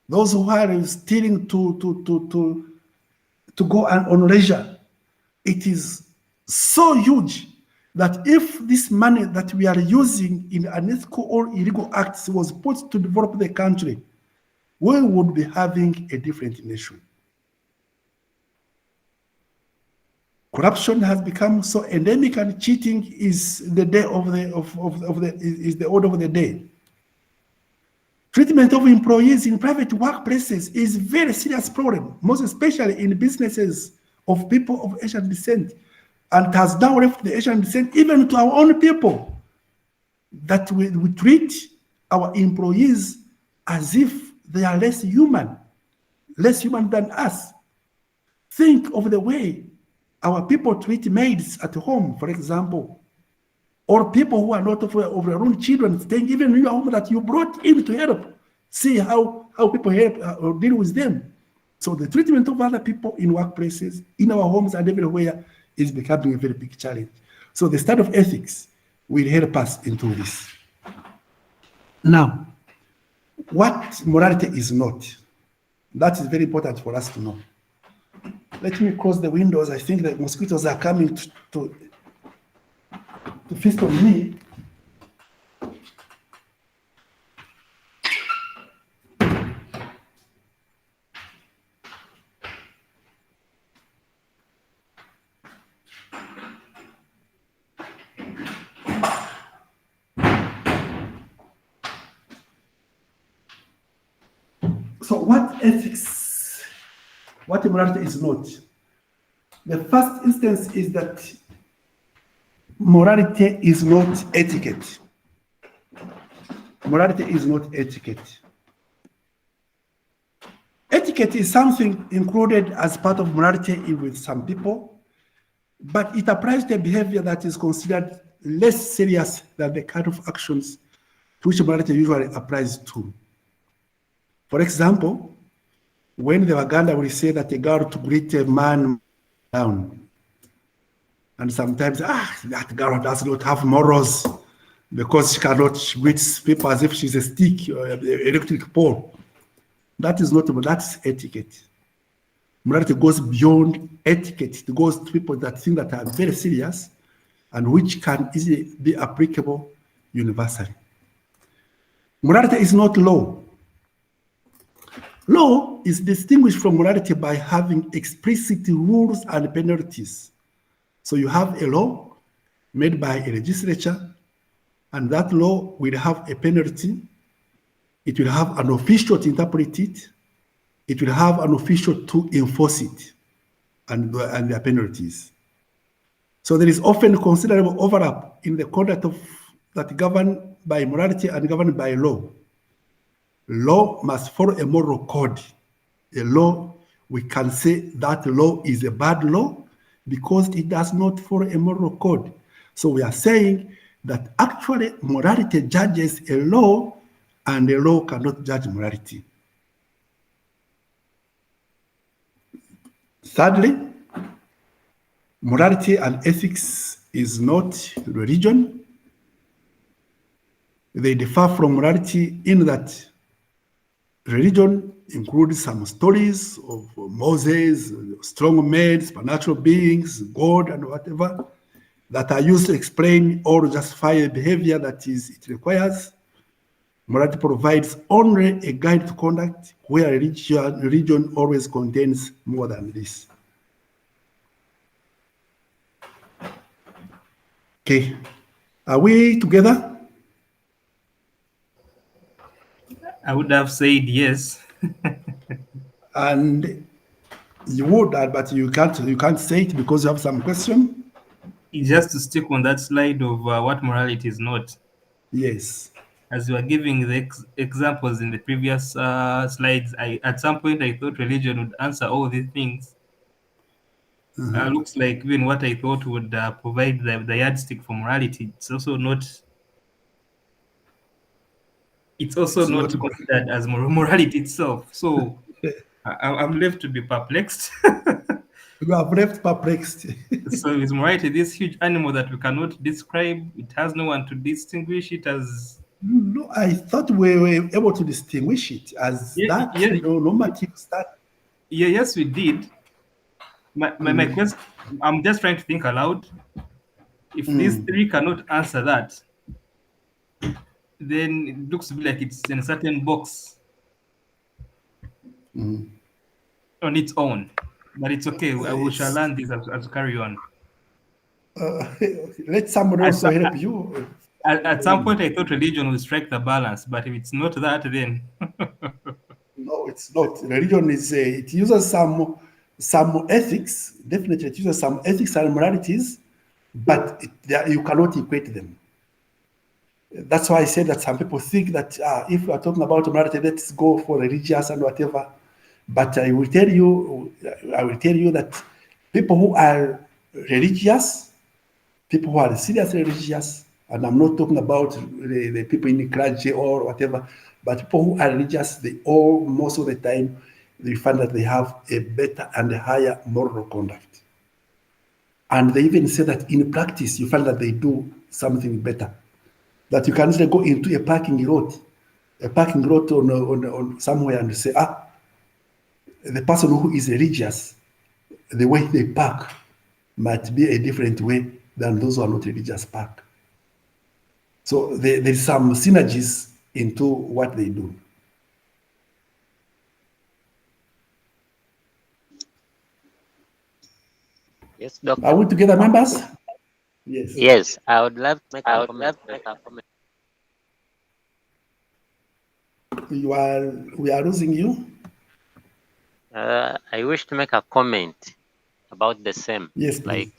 those who are stealing to go on leisure, it is so huge that if this money that we are using in unethical or illegal acts was put to develop the country, we would be having a different nation. Corruption has become so endemic, and cheating is the day is the order of the day. Treatment of employees in private workplaces is a very serious problem, most especially in businesses of people of Asian descent, and has now left the Asian descent even to our own people, that we treat our employees as if they are less human than us. Think of the way our people treat maids at home, for example, or people who are not of their own children, staying even in your home that you brought in to help. See how people help or deal with them. So the treatment of other people in workplaces, in our homes and everywhere is becoming a very big challenge. So the study of ethics will help us into this. Now, what morality is not, that is very important for us to know. Let me close the windows. I think the mosquitoes are coming to feast on me. So what ethics, what morality is not? The first instance is that morality is not etiquette. Morality is not etiquette. Etiquette is something included as part of morality with some people, but it applies to a behavior that is considered less serious than the kind of actions to which morality usually applies to. For example, when the Waganda will say that a girl to greet a man down, and sometimes, that girl does not have morals because she cannot greet people as if she's a stick or an electric pole. That is not, that's etiquette. Morality goes beyond etiquette. It goes to people that think that are very serious and which can easily be applicable universally. Morality is not law. Law is distinguished from morality by having explicit rules and penalties. So you have a law made by a legislature, and that law will have a penalty. It will have an official to interpret it. It will have an official to enforce it, and their penalties. So there is often considerable overlap in the conduct of that governed by morality and governed by law. Law must follow a moral code. A law, we can say that law is a bad law because it does not follow a moral code. So we are saying that actually morality judges a law and a law cannot judge morality. Thirdly, morality and ethics is not religion. They differ from morality in that religion includes some stories of Moses, strong men, supernatural beings, God, and whatever that are used to explain or justify a behavior that it requires. Morality provides only a guide to conduct, where religion always contains more than this. Okay, are we together? I would have said yes. And you would, but you can't say it because you have some question. Just to stick on that slide of what morality is not. Yes. As you were giving the examples in the previous slides, at some point I thought religion would answer all these things. Looks like even what I thought would provide the yardstick for morality, it's also not. It's also not considered as morality itself. So I'm left to be perplexed. You have left perplexed. So is morality this huge animal that we cannot describe? It has no one to distinguish it as. No, I thought we were able to distinguish it as normative stuff. Yeah, yes, we did. My question, I'm just trying to think aloud. If these three cannot answer that, then it looks to be like it's in a certain box on its own. But it's okay. We shall learn this as we carry on. Let someone also help you. At some point, I thought religion will strike the balance, but if it's not that, then no, it's not. Religion is it uses some ethics. Definitely, it uses some ethics and moralities, but you cannot equate them. That's why I said that some people think that if we are talking about morality, let's go for religious and whatever. But I will tell you that people who are religious, people who are seriously religious, and I'm not talking about the people in the clergy or whatever, but people who are religious, most of the time, they find that they have a better and a higher moral conduct. And they even say that in practice, you find that they do something better. That you can go into a parking lot on somewhere and say, the person who is religious, the way they park might be a different way than those who are not religious park. So there's some synergies into what they do. Yes, Doctor. Are we together, members? Yes. Yes, I would love to make a comment. We are losing you. I wish to make a comment about the same. Yes, please.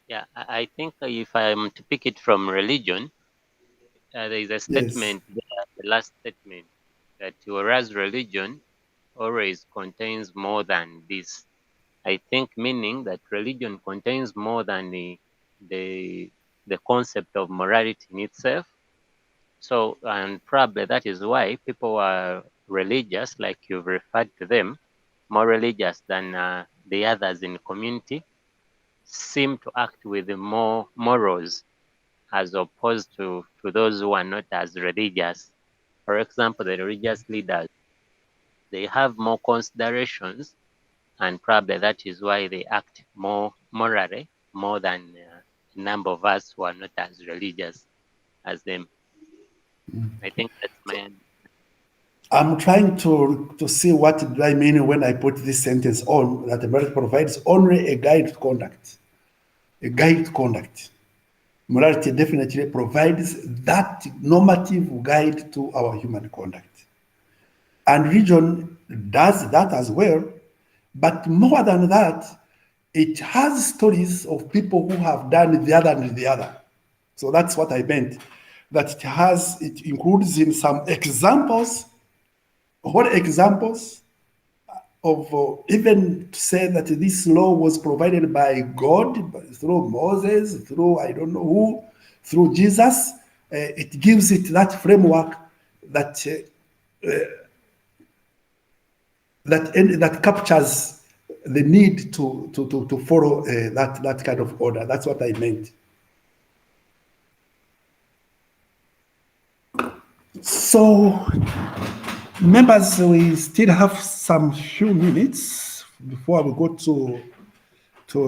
Yeah, I think if I am to pick it from religion, there is a statement, the last statement, that whereas religion always contains more than this. I think meaning that religion contains more than the concept of morality in itself. So, and probably that is why people are religious, like you've referred to them, more religious than the others in the community, seem to act with more morals as opposed to those who are not as religious. For example, the religious leaders, they have more considerations, and probably that is why they act more morally, more than a number of us who are not as religious as them. I think that's my. I'm trying to see what do I mean when I put this sentence on, that the morality provides only a guide to conduct. A guide to conduct. Morality definitely provides that normative guide to our human conduct. And religion does that as well, but more than that, it has stories of people who have done the other and the other. So that's what I meant. That it includes in some examples, whole examples of even to say that this law was provided by God through Moses, through I don't know who, through Jesus. It gives it that framework that that captures the need to follow that kind of order. That's what I meant. So Members, we still have some few minutes before we go to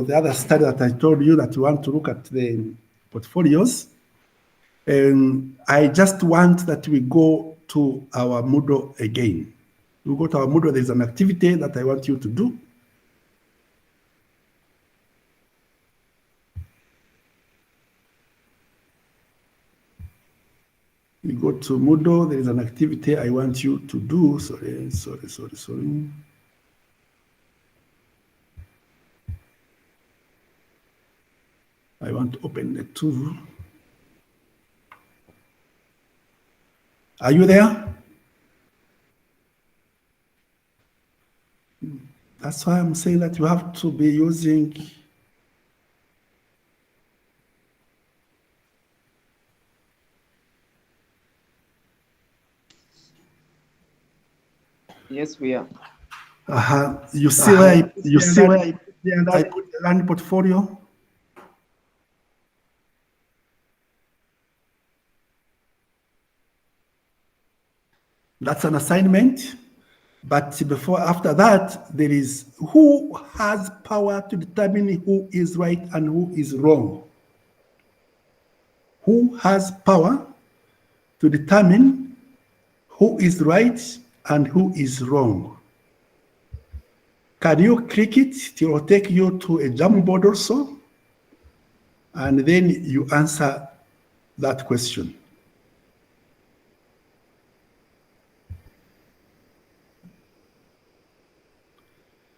the other study that I told you that we want to look at the portfolios. And I just want that we go to our Moodle again. We go to our Moodle, there's an activity that I want you to do. We go to Moodle, there is an activity I want you to do. Sorry. I want to open the tool. Are you there? That's why I'm saying that you have to be using. Yes, we are. You see where I put the learning portfolio? That's an assignment. But after that, there is who has power to determine who is right and who is wrong. Who has power to determine who is right and who is wrong? Can you click it? It will take you to a Jamboard also, and then you answer that question.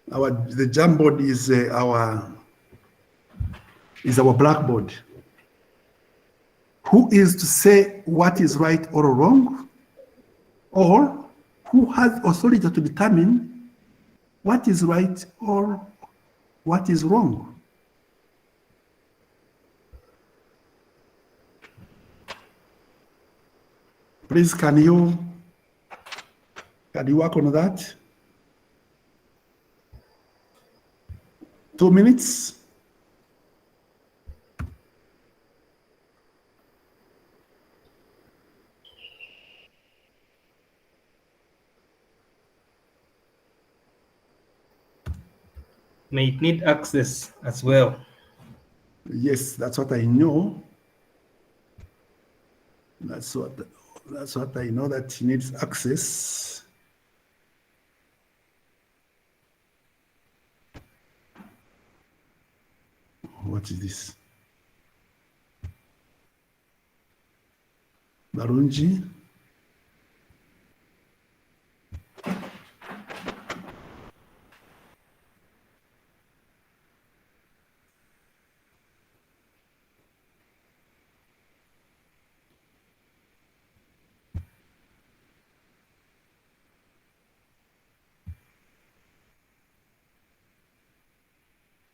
The Jamboard is our blackboard. Who is to say what is right or wrong, or who has authority to determine what is right or what is wrong? Please, can you work on that? 2 minutes. May it need access as well. Yes, that's what I know. That's what I know, that he needs access. What is this? Barunji.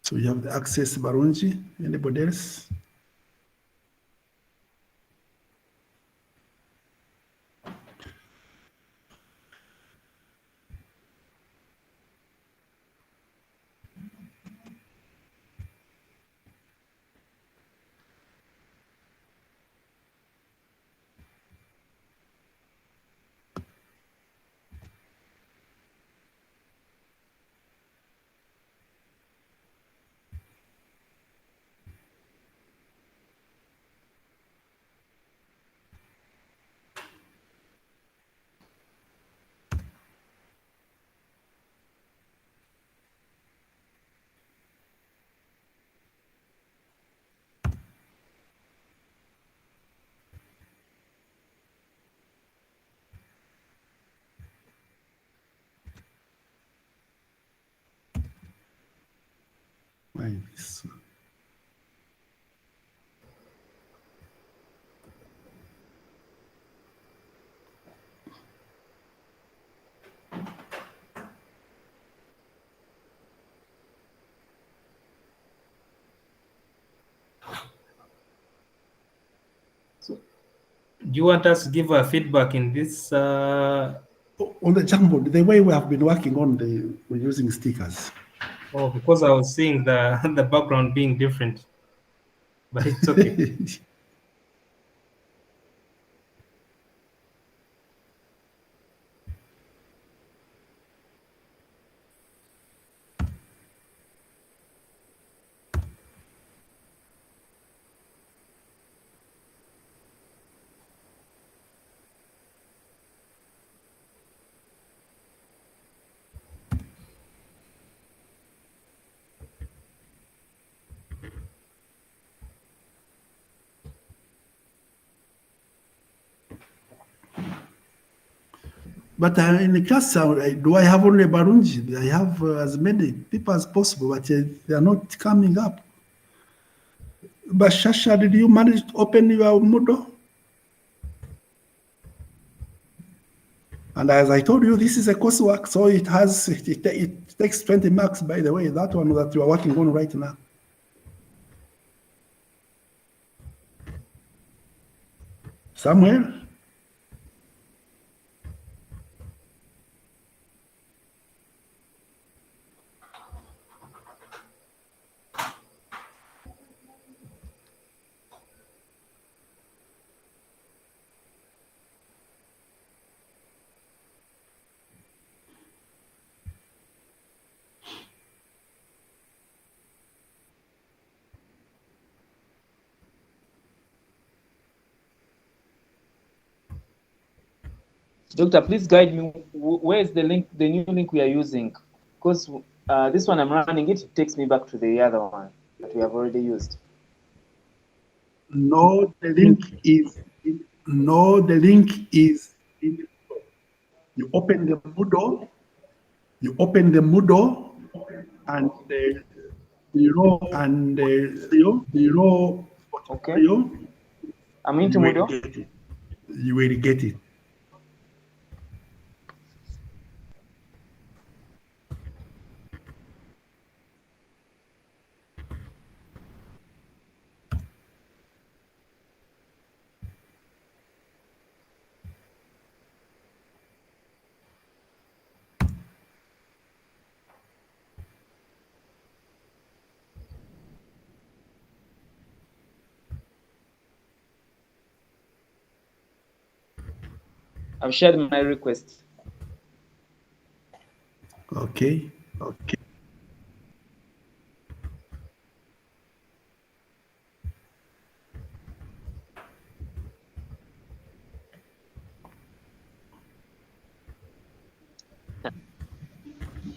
So you have the access, Barunji. Anybody else? Why this? Do you want us to give our feedback in this? On the Jamboard, the way we have been working on we're using stickers. Oh, because I was seeing the background being different, but it's okay. But in the class, do I have only Barunji? I have as many people as possible, but they are not coming up. But Shasha, did you manage to open your Moodle? And as I told you, this is a coursework, so it takes 20 marks, by the way, that one that you are working on right now. Samuel? Doctor, please guide me. Where is the link, the new link we are using? Because this one I'm running, it takes me back to the other one that we have already used. No, the link is in, you open the Moodle, and below Okay. I'm into Moodle. You will get it. I've shared my request. Okay.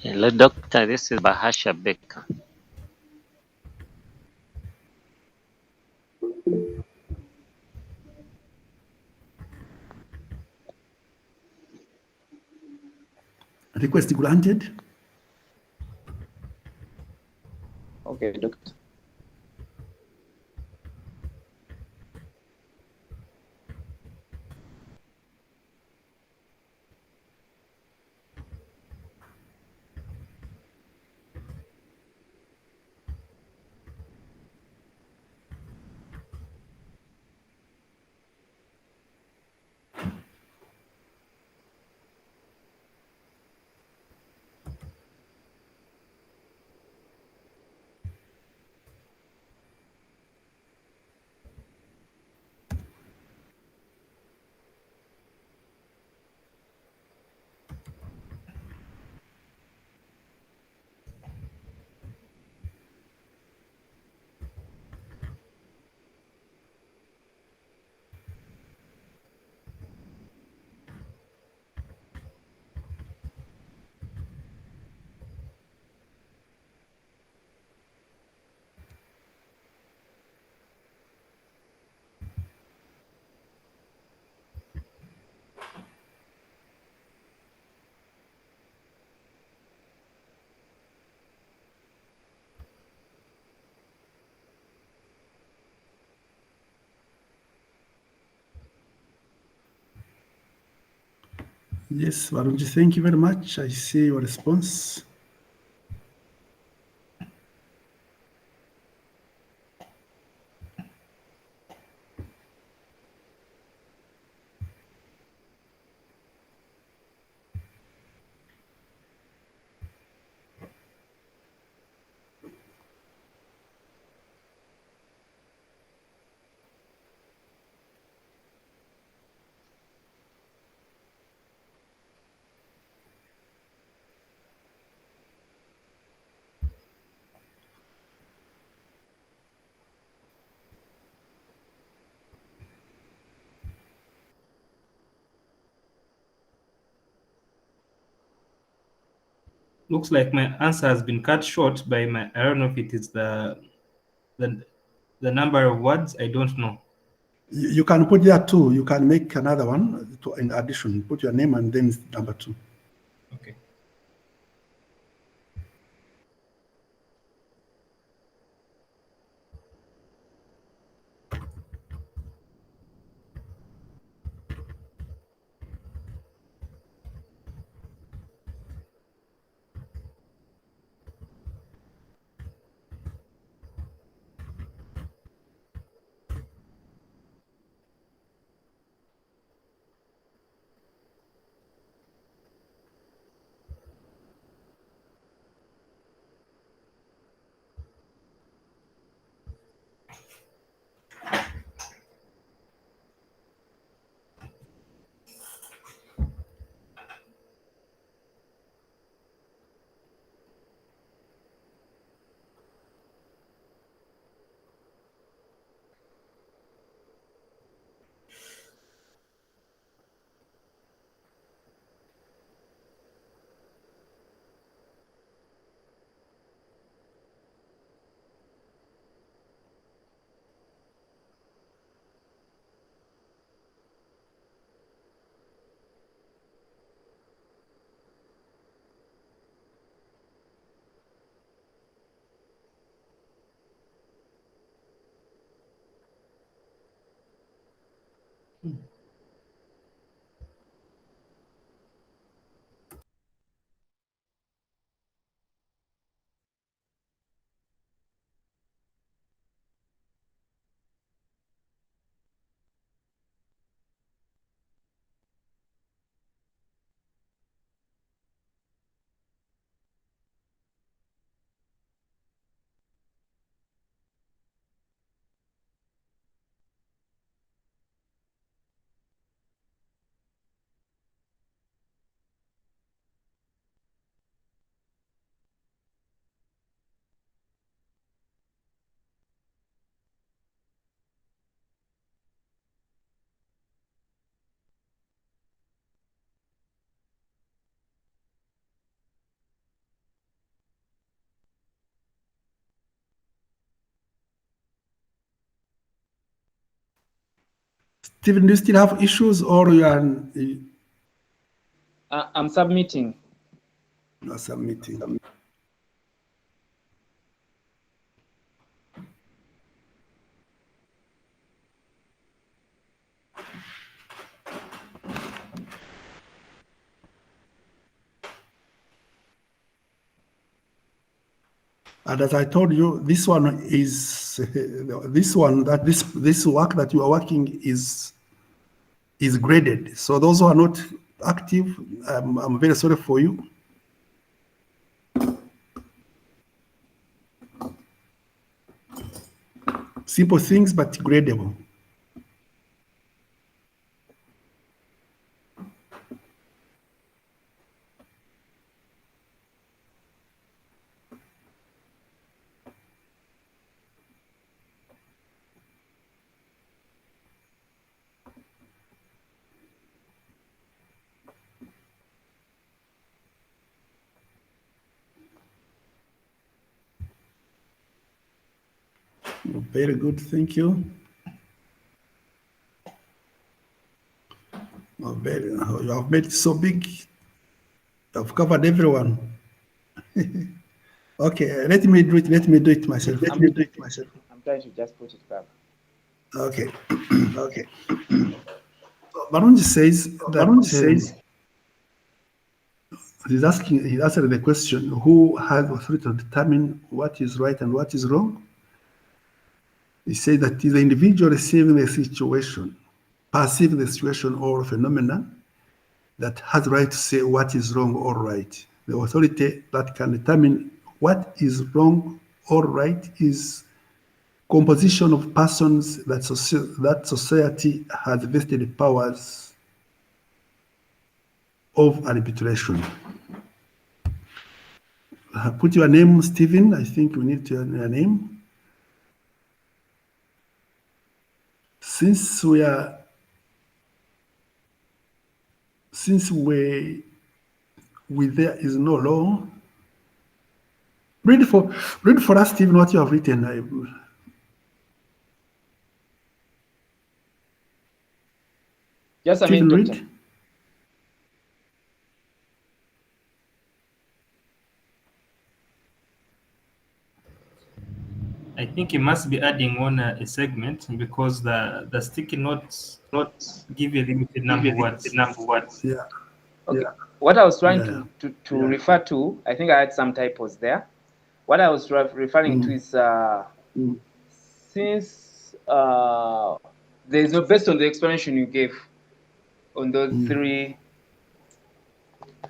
Hello, Doctor. This is Bahasha Beka. Request granted. Okay, Doctor. Yes, Varunji, thank you very much. I see your response. Looks like my answer has been cut short by my, I don't know if it is the number of words, I don't know. You can put there too. You can make another one in addition. Put your name and then number 2. Okay. Stephen, do you still have issues, or you are I'm submitting. not submitting? And as I told you, this one is this work that you are working is graded. So those who are not active, I'm very sorry for you. Simple things, but gradable. Very good, thank you. You have made it so big. I've covered everyone. Okay, let me do it. Let me do it myself. I'm trying to just put it back. Okay. Okay. Barunji says that he's answering the question, who has authority to determine what is right and what is wrong? He said that the individual receiving the situation, perceiving the situation or phenomenon, that has right to say what is wrong or right. The authority that can determine what is wrong or right is composition of persons that society has vested powers of arbitration. Put your name, Stephen. I think we need your name. Since where there is no law, read for us, Stephen, what you have written. Just a Stephen minute, Reed? Doctor. I think you must be adding on a segment because the sticky notes give you a limited number of words. Yeah. Okay. What I was trying Yeah. to refer to, I think I had some typos there. What I was referring to is since there's no, based on the explanation you gave on those three,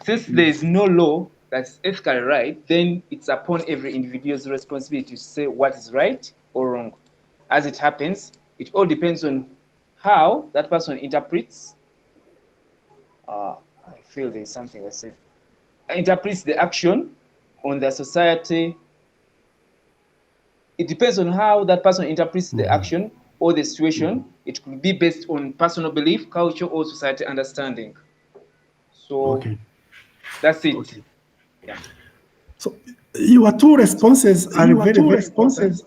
since there is no law that's ethically right, then it's upon every individual's responsibility to say what is right or wrong. As it happens, it all depends on how that person interprets. I feel there's something I said. Interprets the action on the society. It depends on how that person interprets the action or the situation. It could be based on personal belief, culture, or society understanding. So Okay. that's it. Okay. Yeah. So your two responses are very, very important.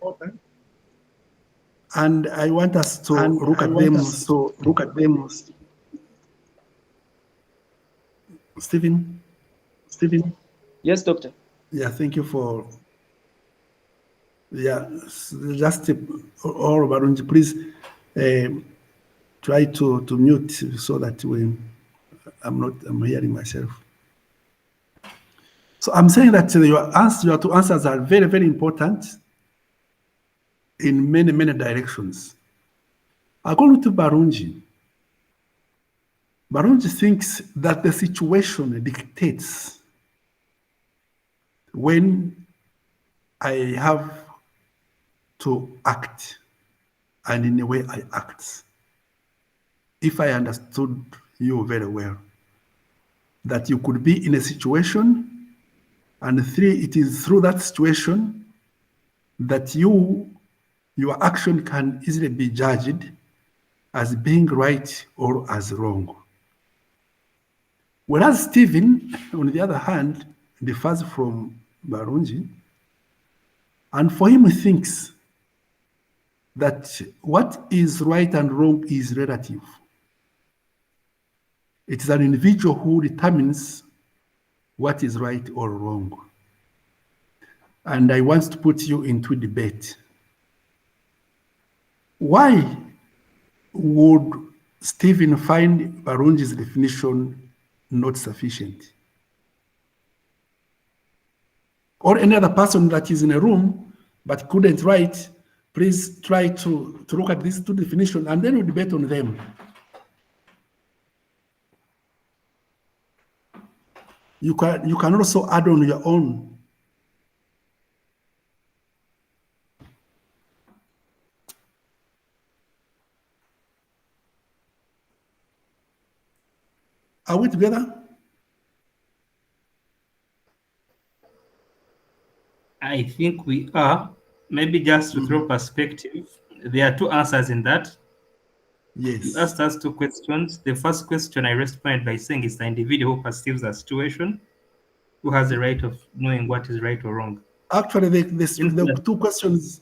important. And I want us to look at them. Stephen? Yes, doctor. Yeah, thank you for. Yeah, just all Barunji, please try to mute so that I'm hearing myself. So I'm saying that your two answers are very, very important in many, many directions. According to Barunji thinks that the situation dictates when I have to act and in the way I act. If I understood you very well, that you could be in a situation, and three, it is through that situation that your action can easily be judged as being right or as wrong. Whereas Stephen, on the other hand, differs from Barunji, and for him, he thinks that what is right and wrong is relative. It is an individual who determines what is right or wrong. And I want to put you into debate. Why would Stephen find Barunji's definition not sufficient? Or any other person that is in a room but couldn't write, please try to look at these two definitions and then we debate on them. You can also add on your own. Are we together? I think we are. Maybe just to throw perspective, there are two answers in that. Yes. You asked us two questions. The first question I responded by saying it's the individual who perceives the situation, who has the right of knowing what is right or wrong. Actually, the two questions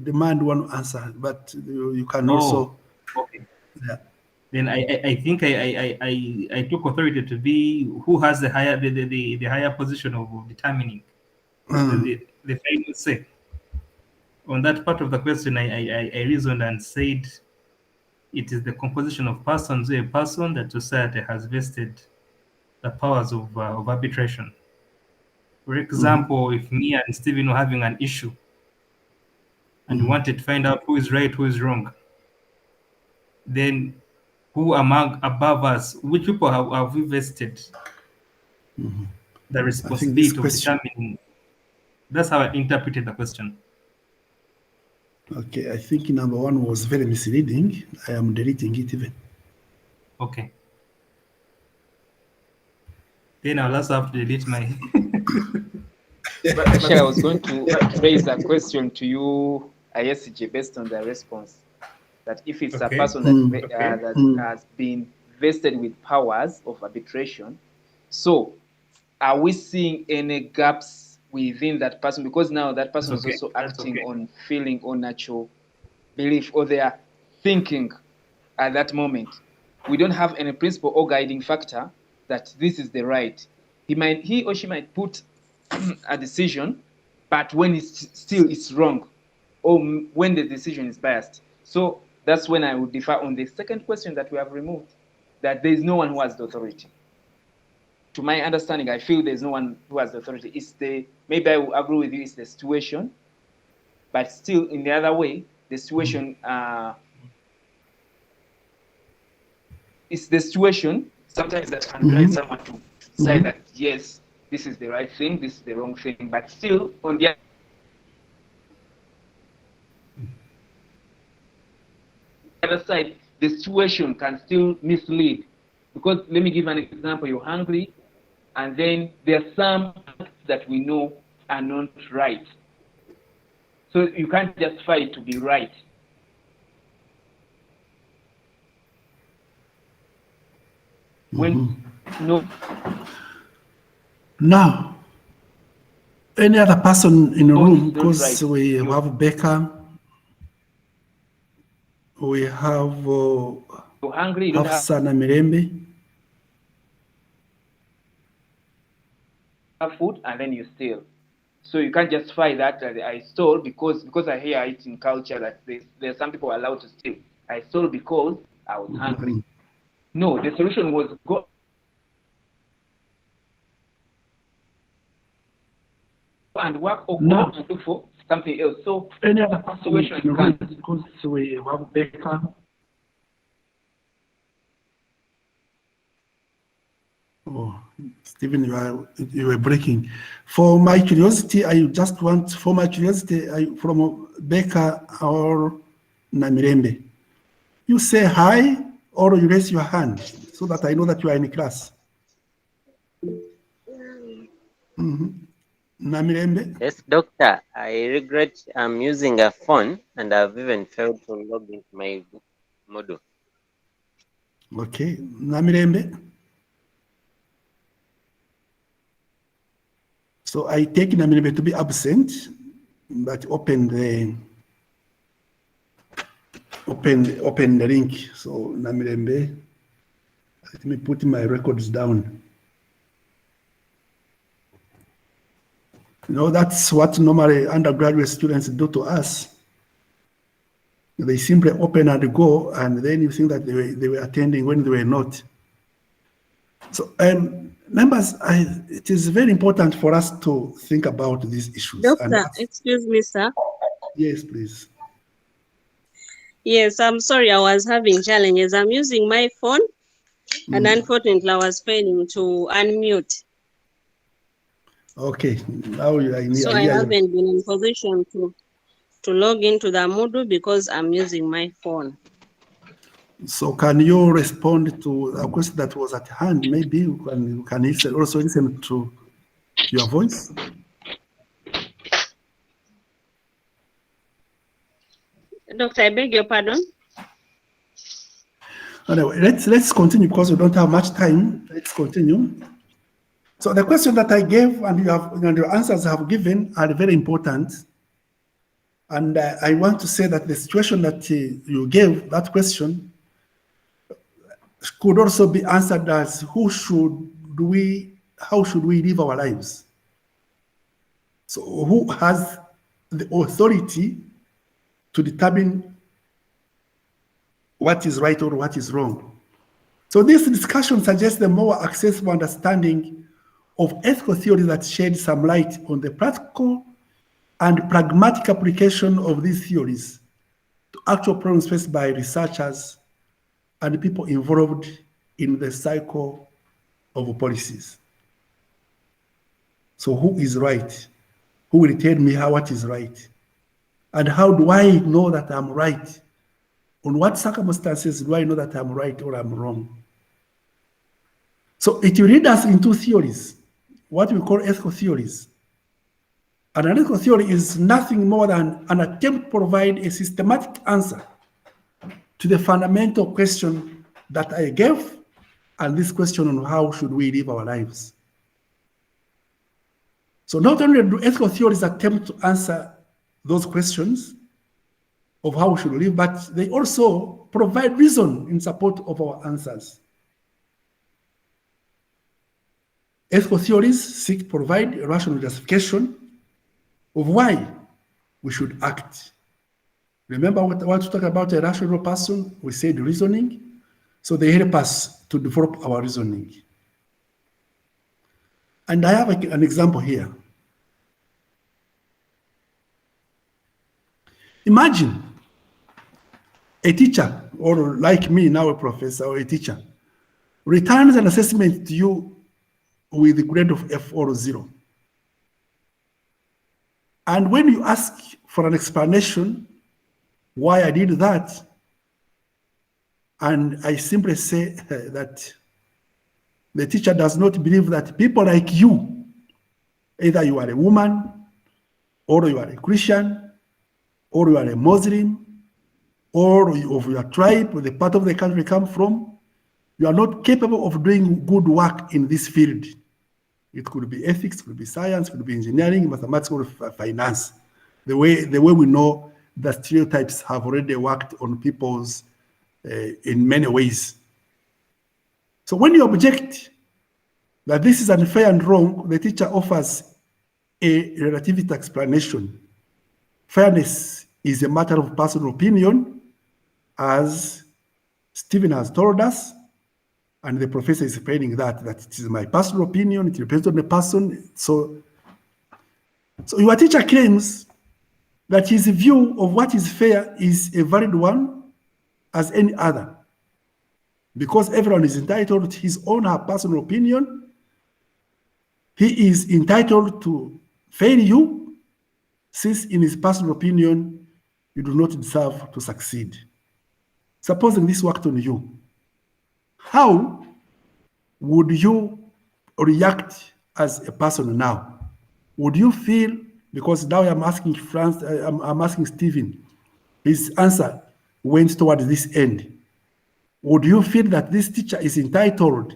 demand one answer, but you can also. Okay. Yeah. Then I think I took authority to be who has the higher position of determining the final say. On that part of the question, I reasoned and said it is the composition of persons or a person that society has vested the powers of arbitration. For example, if me and Stephen were having an issue and we wanted to find out who is right, who is wrong, then who among above us, which people have we vested the responsibility of determining? That's how I interpreted the question. Okay, I think number one was very misleading. I am deleting it even. Okay. Then I'll also have to delete my. Actually, I was going to raise a question to you, ISG, based on the response. That if it's a person that has been vested with powers of arbitration, so are we seeing any gaps within that person? Because now that person is also acting on feeling or natural belief, or they are thinking at that moment. We don't have any principle or guiding factor that this is the right. He or she might put a decision, but when it's wrong, or when the decision is biased. So that's when I would differ on the second question that we have removed, that there is no one who has the authority. To my understanding, I feel there's no one who has the authority. Maybe I will agree with you, it's the situation, but still in the other way, the situation it's the situation sometimes that can drive someone to say that yes, this is the right thing, this is the wrong thing, but still on the other side, the situation can still mislead. Because let me give an example. You're hungry, and then there are some that we know are not right. So you can't justify it to be right. When no. Now, any other person in the room, because right. we have Becca, we have You're hungry, you don't have Hafsa Namirembe. food, and then you steal. So you can't justify that I stole because I hear it in culture that there's some people are allowed to steal. I stole because I was hungry. No, the solution was go and work or go and look for something else. So any other person in the room, can because we have Becca. Oh, Stephen, you were breaking. For my curiosity, from Becca or Namirembe, you say hi or you raise your hand so that I know that you are in class. Namirembe? Yes, doctor. I regret I'm using a phone and I've even failed to log into my module. Okay. Namirembe? So I take Namirembe to be absent, but open the link. So Namirembe, let me put my records down. You know, that's what normally undergraduate students do to us. They simply open and go, and then you think that they were attending when they were not. So, members, it is very important for us to think about these issues. Doctor, excuse me, sir. Yes, please. Yes, I'm sorry, I was having challenges. I'm using my phone, and unfortunately, I was failing to unmute. Okay, now So I haven't been in position to log into the Moodle because I'm using my phone. So can you respond to a question that was at hand? Maybe you can also listen to your voice. Doctor, I beg your pardon? Anyway, let's continue because we don't have much time. Let's continue. So the question that I gave and your answers I have given are very important. And I want to say that the situation that you gave, that question, could also be answered as how should we live our lives? So who has the authority to determine what is right or what is wrong? So this discussion suggests a more accessible understanding of ethical theory that shed some light on the practical and pragmatic application of these theories to actual problems faced by researchers and people involved in the cycle of policies. So who is right? Who will tell me what is right? And how do I know that I'm right? On what circumstances do I know that I'm right or I'm wrong? So it will lead us into theories, what we call ethical theories. And an ethical theory is nothing more than an attempt to provide a systematic answer to the fundamental question that I gave, and this question on how should we live our lives. So not only do ethical theories attempt to answer those questions of how we should live, but they also provide reason in support of our answers. Ethical theories seek to provide a rational justification of why we should act. Remember what I want to talk about a rational person? We said reasoning. So they help us to develop our reasoning. And I have an example here. Imagine a teacher, or like me now, a professor or a teacher, returns an assessment to you with a grade of F or 0. And when you ask for an explanation why I did that, and I simply say that the teacher does not believe that people like you, either you are a woman, or you are a Christian, or you are a Muslim, or of your tribe, or the part of the country you come from, you are not capable of doing good work in this field. It could be ethics, it could be science, it could be engineering, mathematics, or finance. The way we know that stereotypes have already worked on people's in many ways. So when you object that this is unfair and wrong, the teacher offers a relativity explanation. Fairness is a matter of personal opinion, as Stephen has told us, and the professor is explaining that it is my personal opinion, it depends on the person. So your teacher claims that his view of what is fair is a valid one as any other. Because everyone is entitled to his own personal opinion, he is entitled to fail you, since in his personal opinion, you do not deserve to succeed. Supposing this worked on you, how would you react as a person now? Would you feel, because now I'm asking I'm asking Stephen, his answer went towards this end. Would you feel that this teacher is entitled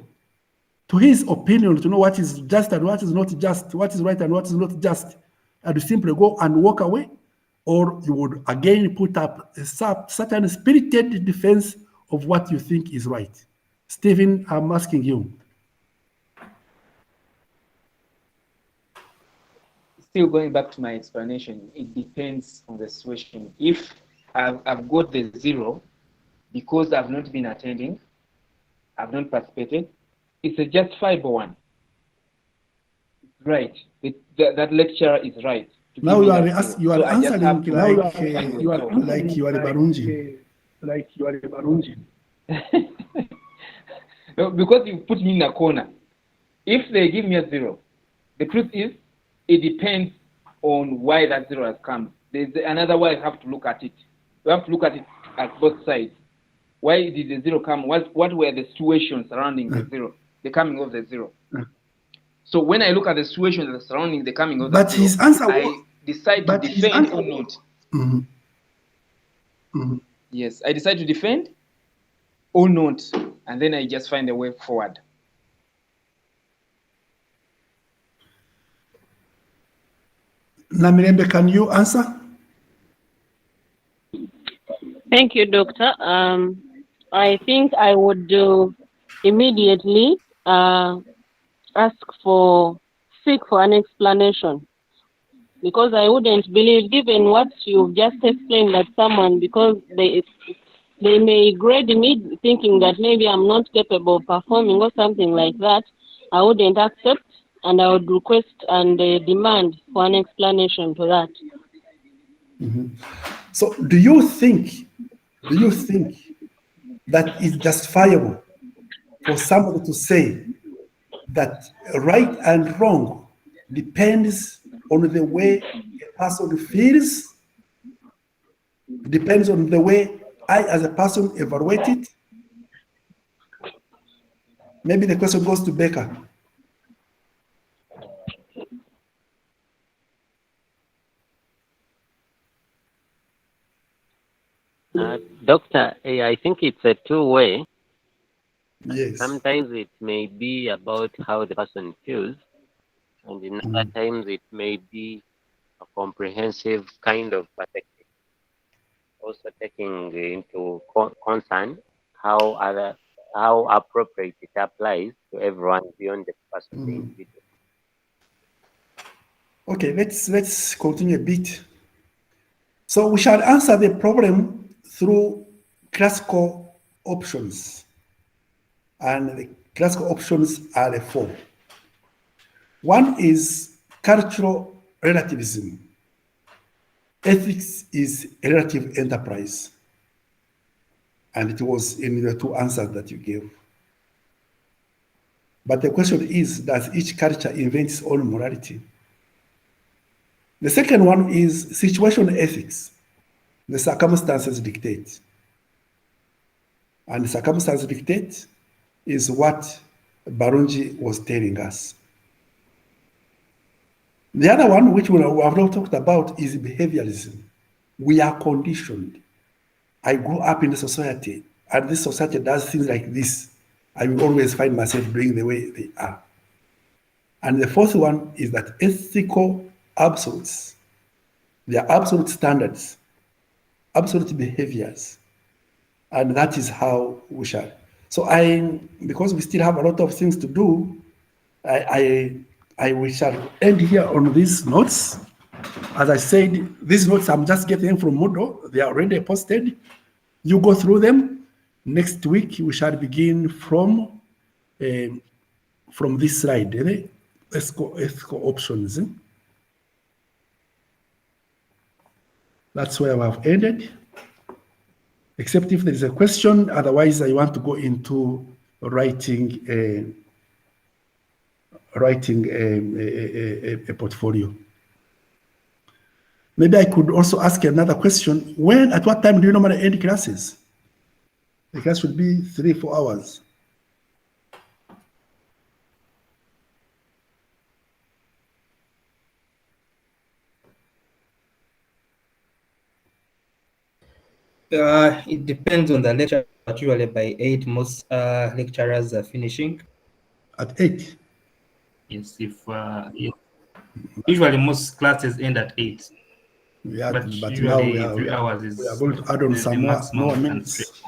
to his opinion, to know what is just and what is not just, what is right and what is not just, and to simply go and walk away? Or you would again put up a certain spirited defense of what you think is right? Stephen, I'm asking you. Still going back to my explanation, it depends on the situation. If I've got the 0 because I've not been attending, I've not participated, it's a justifiable one. Right. That lecturer is right. Now you are answering like you are a Barunji. Like you are a Barunji. No, because you put me in a corner. If they give me a 0, the truth is, it depends on why that 0 has come. There's another way I have to look at it. We have to look at it at both sides. Why did the 0 come? What were the situations surrounding the 0, the coming of the 0? So when I look at the situations surrounding the coming of the 0, his answer I decide to defend or not. Mm-hmm. Mm-hmm. Yes, I decide to defend or not, and then I just find a way forward. Namirembe, can you answer? Thank you, Doctor. I think I would immediately seek for an explanation, because I wouldn't believe, given what you've just explained, that someone, because they may grade me thinking that maybe I'm not capable of performing or something like that, I wouldn't accept, and I would request and demand for an explanation to that. Mm-hmm. So do you think that it's justifiable for somebody to say that right and wrong depends on the way a person feels, depends on the way I as a person evaluate it? Maybe the question goes to Becca. Doctor, I think it's a two-way. Yes. Sometimes it may be about how the person feels, and in other times it may be a comprehensive kind of perspective. also taking into concern how appropriate it applies to everyone beyond the person of the individual. Okay, let's continue a bit. So we shall answer the problem through classical options. And the classical options are the four. One is cultural relativism. Ethics is a relative enterprise. And it was in the two answers that you gave. But the question is, does each culture invent its own morality? The second one is situational ethics. The circumstances dictate. And the circumstances dictate is what Barunji was telling us. The other one, which we have not talked about, is behaviorism. We are conditioned. I grew up in a society, and this society does things like this. I will always find myself doing the way they are. And the fourth one is that ethical absolutes. They are absolute standards, absolute behaviors. And that is how we shall. So because we still have a lot of things to do, we shall end here on these notes. As I said, these notes I'm just getting them from Moodle. They are already posted. You go through them. Next week we shall begin from this slide. Ethical options. That's where I have ended. Except if there is a question. Otherwise, I want to go into writing a portfolio. Maybe I could also ask another question. At what time do you normally end classes? The class should be 3-4 hours. It depends on the lecture, but usually by 8, most lecturers are finishing. At 8? Yes, usually most classes end at 8. Yeah, but now we 3 hours is we are going to add on some more minutes.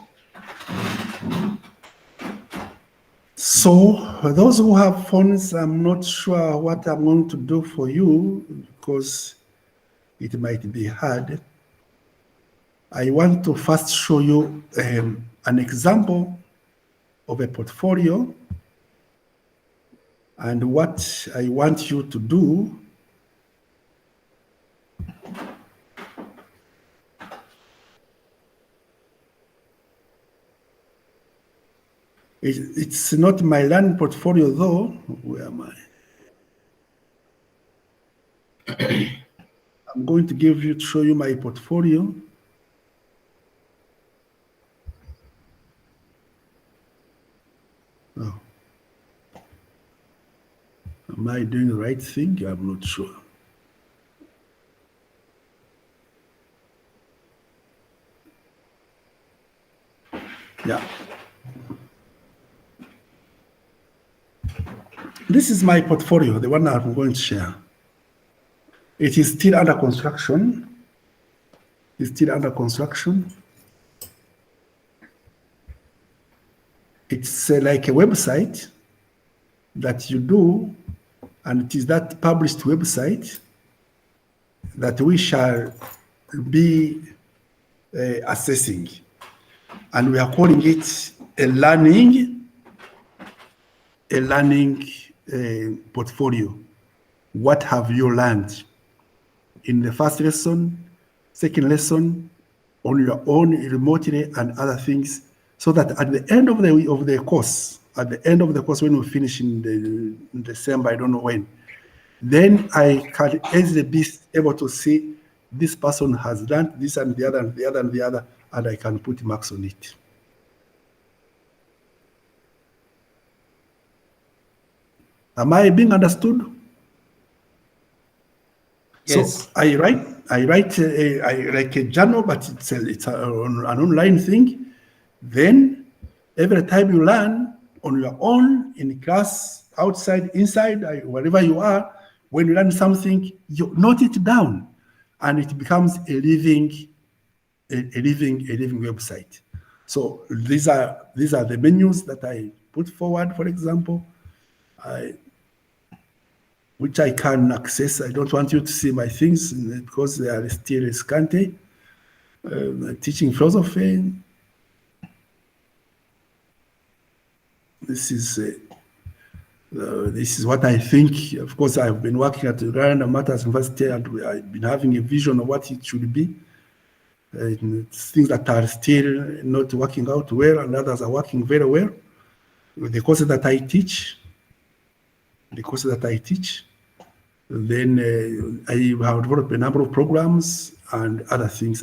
So for those who have phones, I'm not sure what I'm going to do for you because it might be hard. I want to first show you an example of a portfolio, and what I want you to do it's not my learning portfolio though. Where am I? I'm going to show you my portfolio. Oh. Am I doing the right thing? I'm not sure. Yeah. This is my portfolio, the one I'm going to share. It is still under construction. It's still under construction. It's like a website that you do, and it is that published website that we shall be assessing. And we are calling it a learning portfolio. What have you learned in the first lesson, second lesson, on your own remotely, and other things, so that at the end of the course, when we finish in December, I don't know when, then I can easily be able to see this person has learned this and the other and the other and the other, and I can put marks on it. Am I being understood? Yes. So I write like a journal, but it's an online thing. Then every time you learn on your own, in class, outside, inside, wherever you are, when you learn something, you note it down, and it becomes a living a living website. So these are the menus that I put forward, for example, which I can access. I don't want you to see my things because they are still scanty. Teaching philosophy. This is what I think. Of course, I've been working at Rwanda Matters University, and I've been having a vision of what it should be. Things that are still not working out well, and others are working very well. The courses that I teach, then I have developed a number of programs and other things.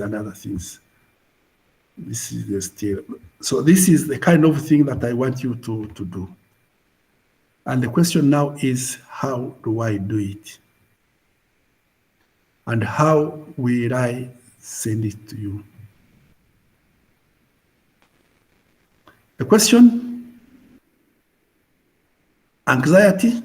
This is the still. So this is the kind of thing that I want you to do. And the question now is, how do I do it? And how will I send it to you? The question, anxiety,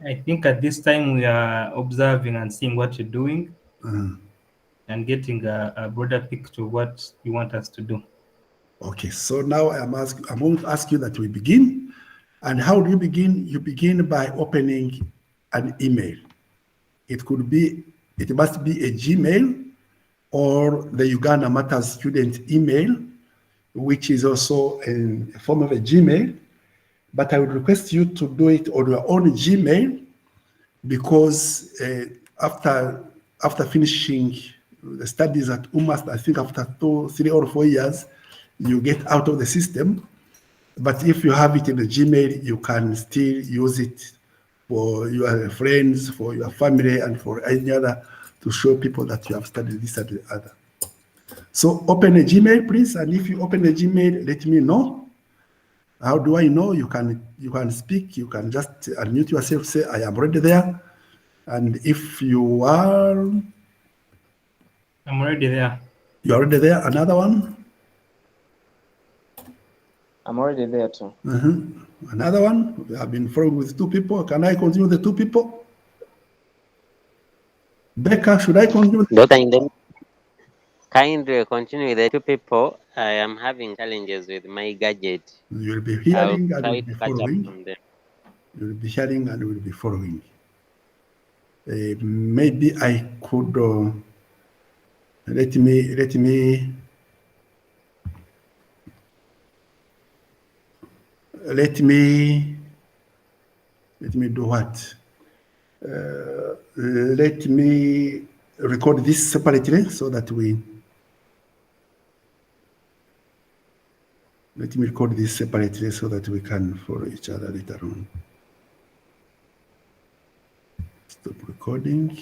I think at this time we are observing and seeing what you're doing and getting a broader picture of what you want us to do. Okay, so now I'm going to ask you that we begin. And how do you begin? You begin by opening an email. It must be a Gmail or the Uganda Matters student email, which is also in a form of a Gmail. But I would request you to do it on your own Gmail, because after finishing the studies at UMass, I think after 2, 3, or 4 years, you get out of the system. But if you have it in the Gmail, you can still use it for your friends, for your family, and for any other, to show people that you have studied this and the other. So open a Gmail, please. And if you open a Gmail, let me know. How do I know? You can speak. You can just unmute yourself, say, I am already there. And if you are... I'm already there. You're already there. Another one? I'm already there too. Another one? We have been following with 2 people. Can I continue the 2 people? Becca, should I continue? Dr. Kindly continue with the 2 people. I am having challenges with my gadget. You'll be hearing and I'll will try be to catch up following. from there. You'll be hearing and will be following. Maybe I could let me do what? Let me record this separately so that we can follow each other later on. Stop recording.